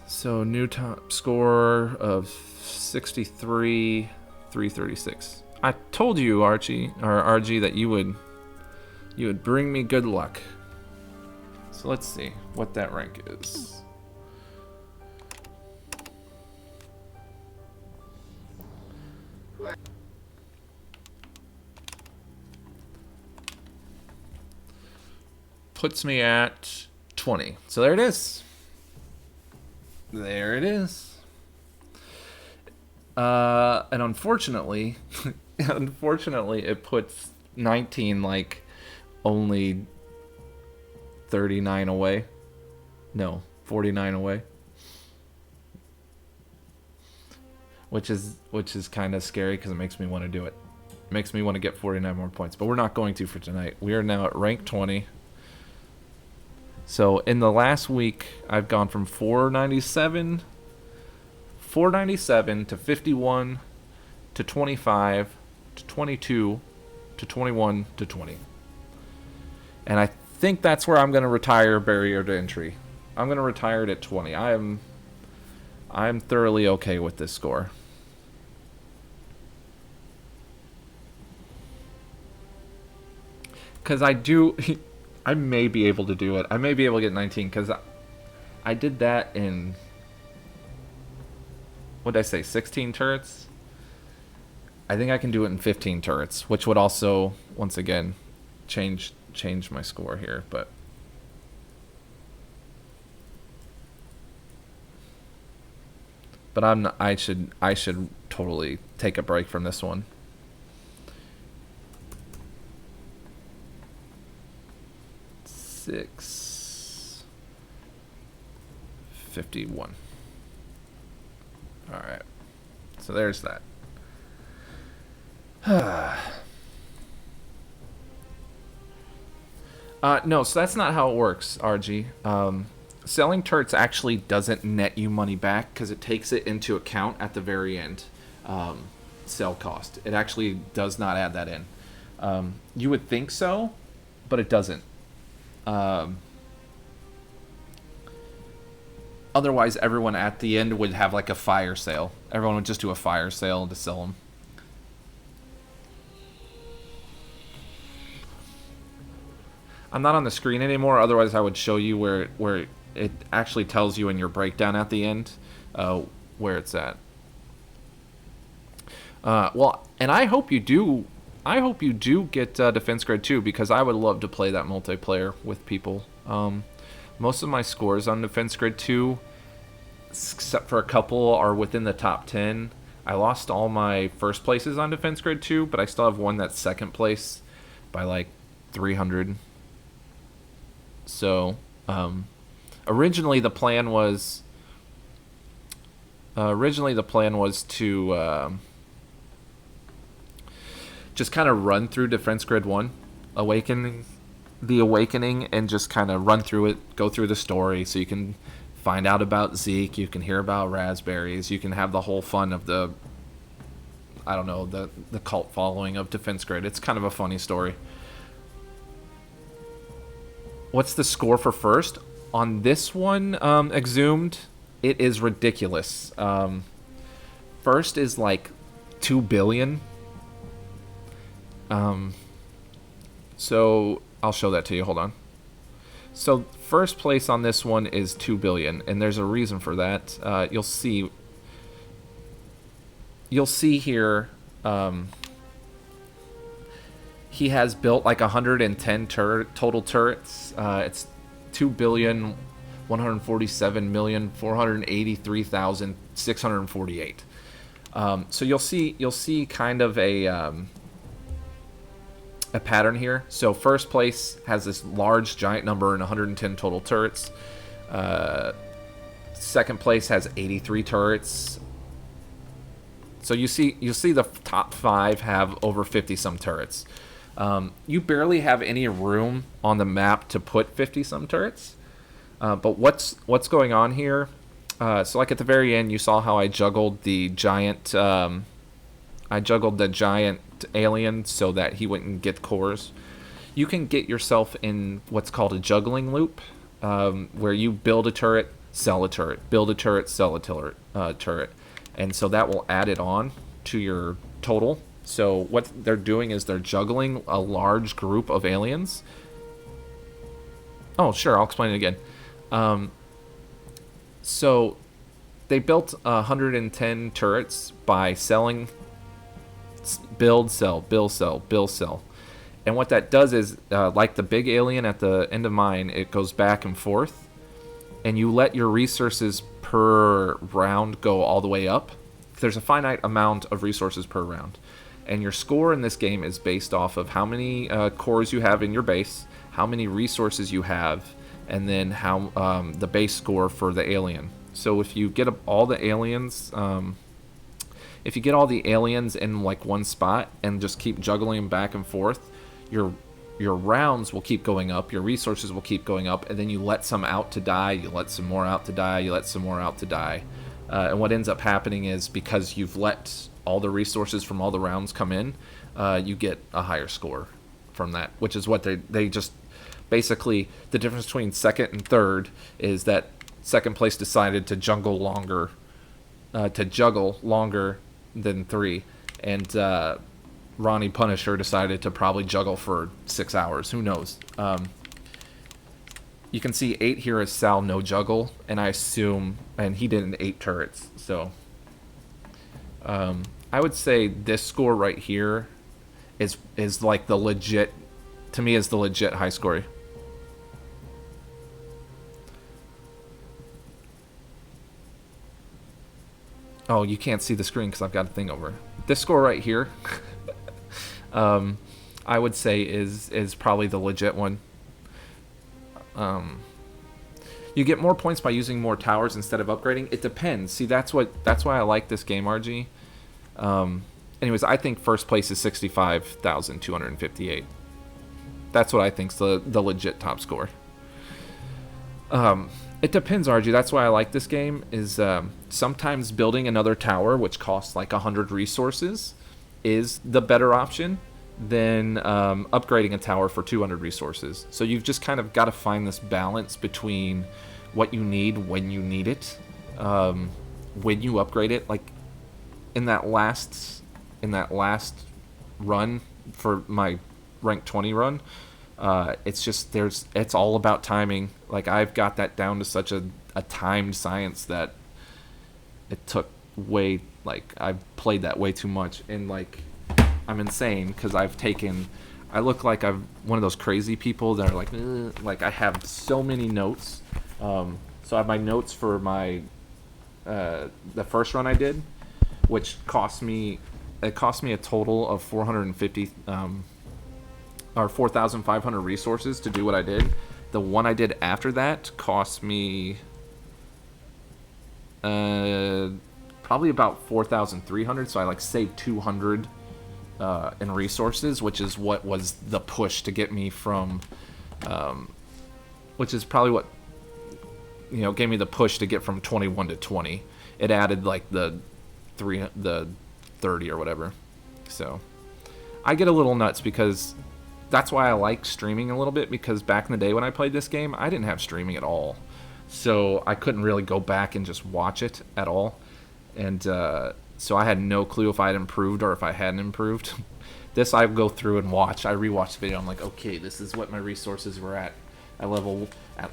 So new top score of 63, 336. I told you, Archie, or RG, that you would bring me good luck. So let's see what that rank is. Puts me at 20. So there it is. There it is. And unfortunately, it puts 19 like only 39 away. No, 49 away. Which is kind of scary because it makes me want to do it. It makes me want to get 49 more points, but we're not going to for tonight. We are now at rank 20. So in the last week, I've gone from 497 to 51 to 25 to 22 to 21 to 20. And I think that's where I'm going to retire barrier to entry. I'm going to retire it at 20. I'm thoroughly okay with this score. Because I may be able to do it. I may be able to get 19 because I did that in, what did I say, 16 turrets? I think I can do it in 15 turrets, which would also, once again, change my score here. But I should totally take a break from this one. Six 51. All right, so there's that. No, so that's not how it works, RG. Selling turrets actually doesn't net you money back because it takes it into account at the very end. Sell cost. It actually does not add that in. You would think so, but it doesn't. Otherwise, everyone at the end would have like a fire sale. Everyone would just do a fire sale to sell them. I'm not on the screen anymore. Otherwise, I would show you where it actually tells you in your breakdown at the end where it's at. Well, and I hope you do. I hope you do get Defense Grid 2 because I would love to play that multiplayer with people. Most of my scores on Defense Grid 2, except for a couple, are within the top 10. I lost all my first places on Defense Grid 2, but I still have one that's second place by like 300. So, originally the plan was to just kind of run through Defense Grid 1, Awakening, and just kind of run through it, go through the story, so you can find out about Zeke, you can hear about Raspberries, you can have the whole fun of the cult following of Defense Grid. It's kind of a funny story. what's the score for first? On this one, Exhumed, it is ridiculous. First is like 2 billion. So I'll show that to you. Hold on. So first place on this one is 2 billion, and there's a reason for that. You'll see. You'll see here. He has built like 110 total turrets. It's 2,147,483,648. So you'll see kind of a pattern here. So first place has this large giant number and 110 total turrets. Second place has 83 turrets. So you'll see the top 5 have over 50 some turrets. You barely have any room on the map to put 50 some turrets. But what's going on here? So like at the very end, you saw how I juggled the giant. I juggled the giant alien so that he wouldn't get cores. You can get yourself in what's called a juggling loop, where you build a turret, sell a turret, build a turret, sell a turret, and so that will add it on to your total. So what they're doing is they're juggling a large group of aliens. Oh, sure, I'll explain it again. So they built 110 turrets by selling, build, sell, build, sell, build, sell. And what that does is, like the big alien at the end of mine, it goes back and forth, and you let your resources per round go all the way up. There's a finite amount of resources per round. And your score in this game is based off of how many cores you have in your base, how many resources you have, and then how the base score for the alien. So if you get all the aliens, in like one spot and just keep juggling them back and forth, your rounds will keep going up, your resources will keep going up, and then you let some out to die, you let some more out to die, you let some more out to die. And what ends up happening is, because you've let all the resources from all the rounds come in, you get a higher score from that, which is what they just basically, the difference between second and third is that second place decided to juggle longer than 3, and Ronnie Punisher decided to probably juggle for 6 hours. Who knows? You can see 8 here is Sal no juggle, and I assume, and he did an 8 turrets, so I would say this score right here is like the legit, to me, is the legit high score. Oh, you can't see the screen because I've got a thing over. This score right here, I would say is probably the legit one. You get more points by using more towers instead of upgrading. It depends. See, that's why I like this game, RG. Anyways, I think first place is 65,258. That's what I think's the legit top score. It depends, RG. That's why I like this game. Is sometimes building another tower, which costs like 100 resources, is the better option than upgrading a tower for 200 resources. So you've just kind of got to find this balance between what you need when you need it, when you upgrade it. Like in that last run for my rank 20 run, it's all about timing. Like I've got that down to such a timed science that it took I've played that way too much, and like I'm insane because I look like I'm one of those crazy people that are like I have so many notes. So I have my notes for my the first run I did, which cost me a total of 450 or 4,500 resources to do what I did. The one I did after that cost me probably about 4,300. So I saved 200 in resources, which is what was the push to get me from, which is probably what gave me the push to get from 21 to 20. It added the 30 or whatever. So I get a little nuts because that's why I like streaming a little bit, because back in the day when I played this game, I didn't have streaming at all. So I couldn't really go back and just watch it at all. And so I had no clue if I had improved or if I hadn't improved. This I go through and watch. I rewatch the video. I'm like, okay, this is what my resources were at level at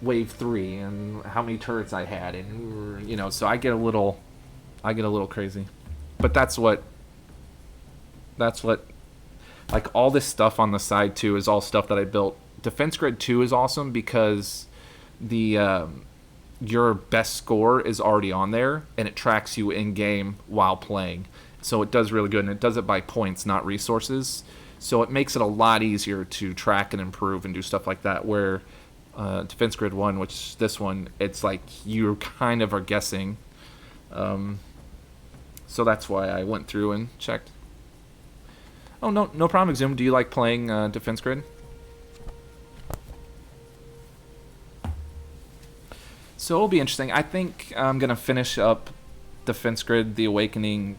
wave 3, and how many turrets I had, and you know, so I get a little crazy. But that's what like all this stuff on the side too is all stuff that I built. Defense Grid 2 is awesome because the your best score is already on there, and it tracks you in game while playing. So it does really good, and it does it by points, not resources. So it makes it a lot easier to track and improve and do stuff like that. Where Defense Grid 1, which this one, it's like you kind of are guessing. So that's why I went through and checked. Oh, no problem, Exhumed. Do you like playing Defense Grid? So it'll be interesting. I think I'm going to finish up Defense Grid The Awakening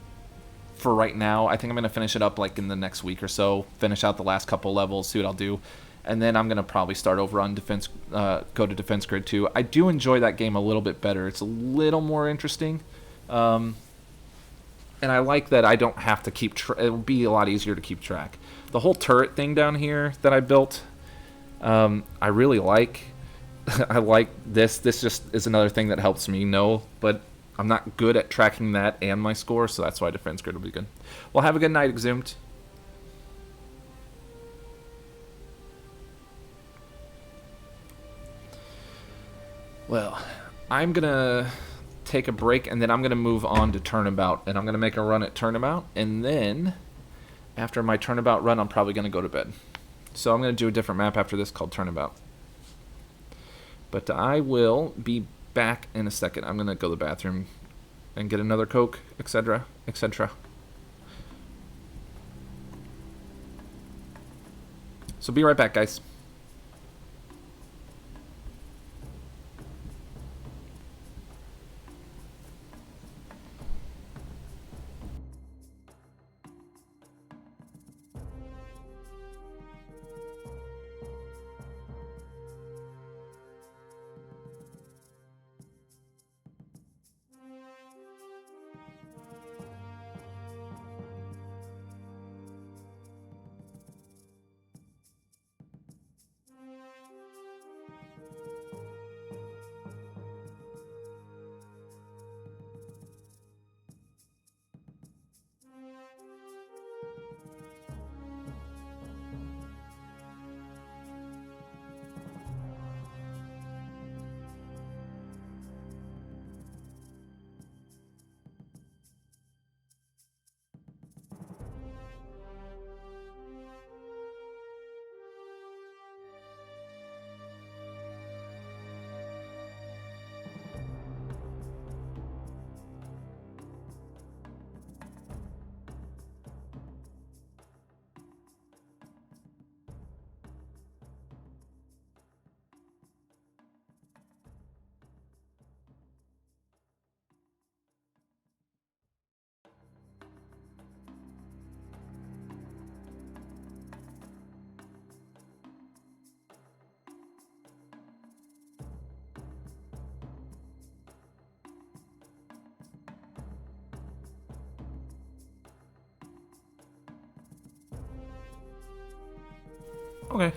for right now. I think I'm going to finish it up like in the next week or so. Finish out the last couple levels, see what I'll do. And then I'm going to probably start over on go to Defense Grid 2. I do enjoy that game a little bit better. It's a little more interesting. And I like that I don't have to keep it'll be a lot easier to keep track. The whole turret thing down here that I built, I really like. I like this. This just is another thing that helps me know, but I'm not good at tracking that and my score, so that's why Defense Grid will be good. Well, have a good night, Exhumed. Well, I'm going to take a break, and then I'm going to move on to Turnabout, and I'm going to make a run at Turnabout, and then after my Turnabout run, I'm probably going to go to bed. So I'm going to do a different map after this called Turnabout. But I will be back in a second. I'm going to go to the bathroom and get another Coke, etc., etc. So be right back, guys. Okay.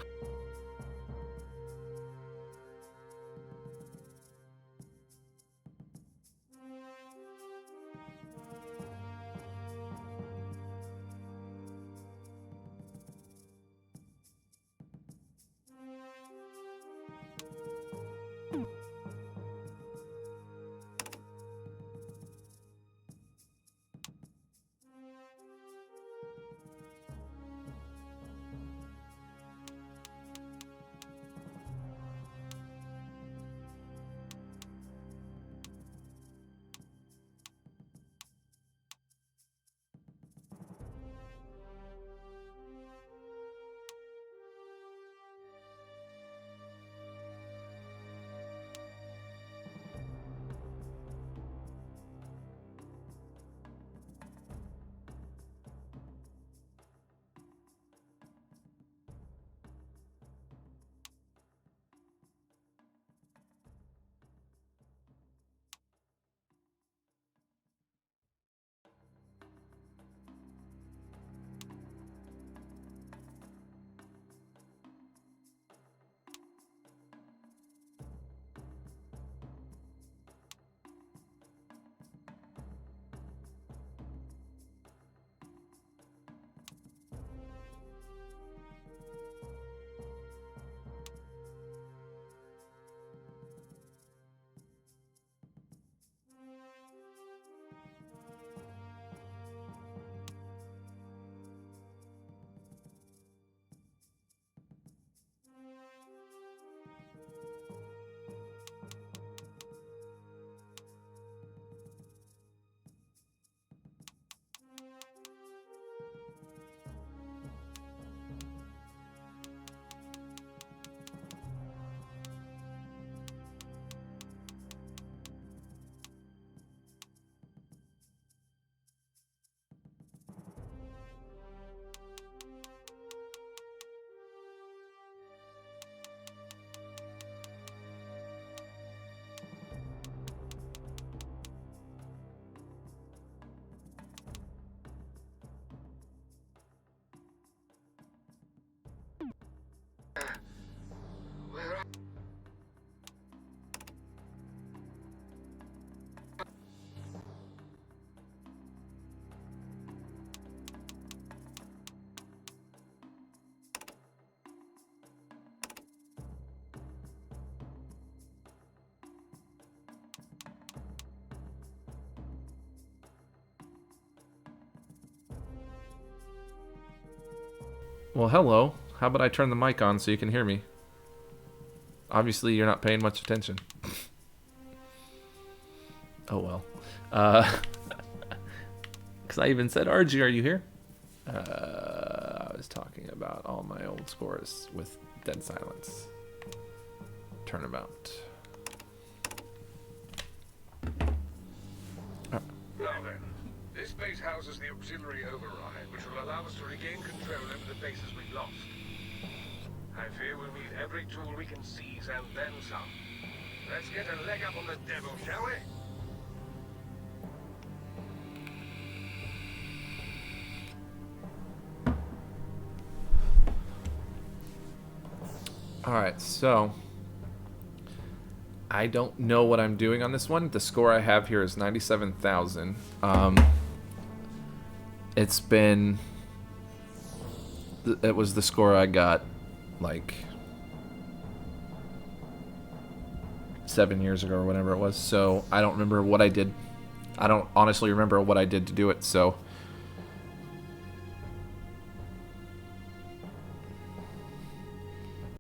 Well, hello. How about I turn the mic on so you can hear me? Obviously, you're not paying much attention. Oh, well. Because I even said, RG, are you here? I was talking about all my old scores with Dead Silence. Turnabout. Now then, this base houses the auxiliary override, which will allow us to regain control over the bases we've lost. I fear we'll need every tool we can seize and then some. Let's get a leg up on the devil, shall we? Alright, so I don't know what I'm doing on this one. The score I have here is 97,000. It was the score I got like 7 years ago or whatever it was. So I don't remember what I did. I don't honestly remember what I did to do it. So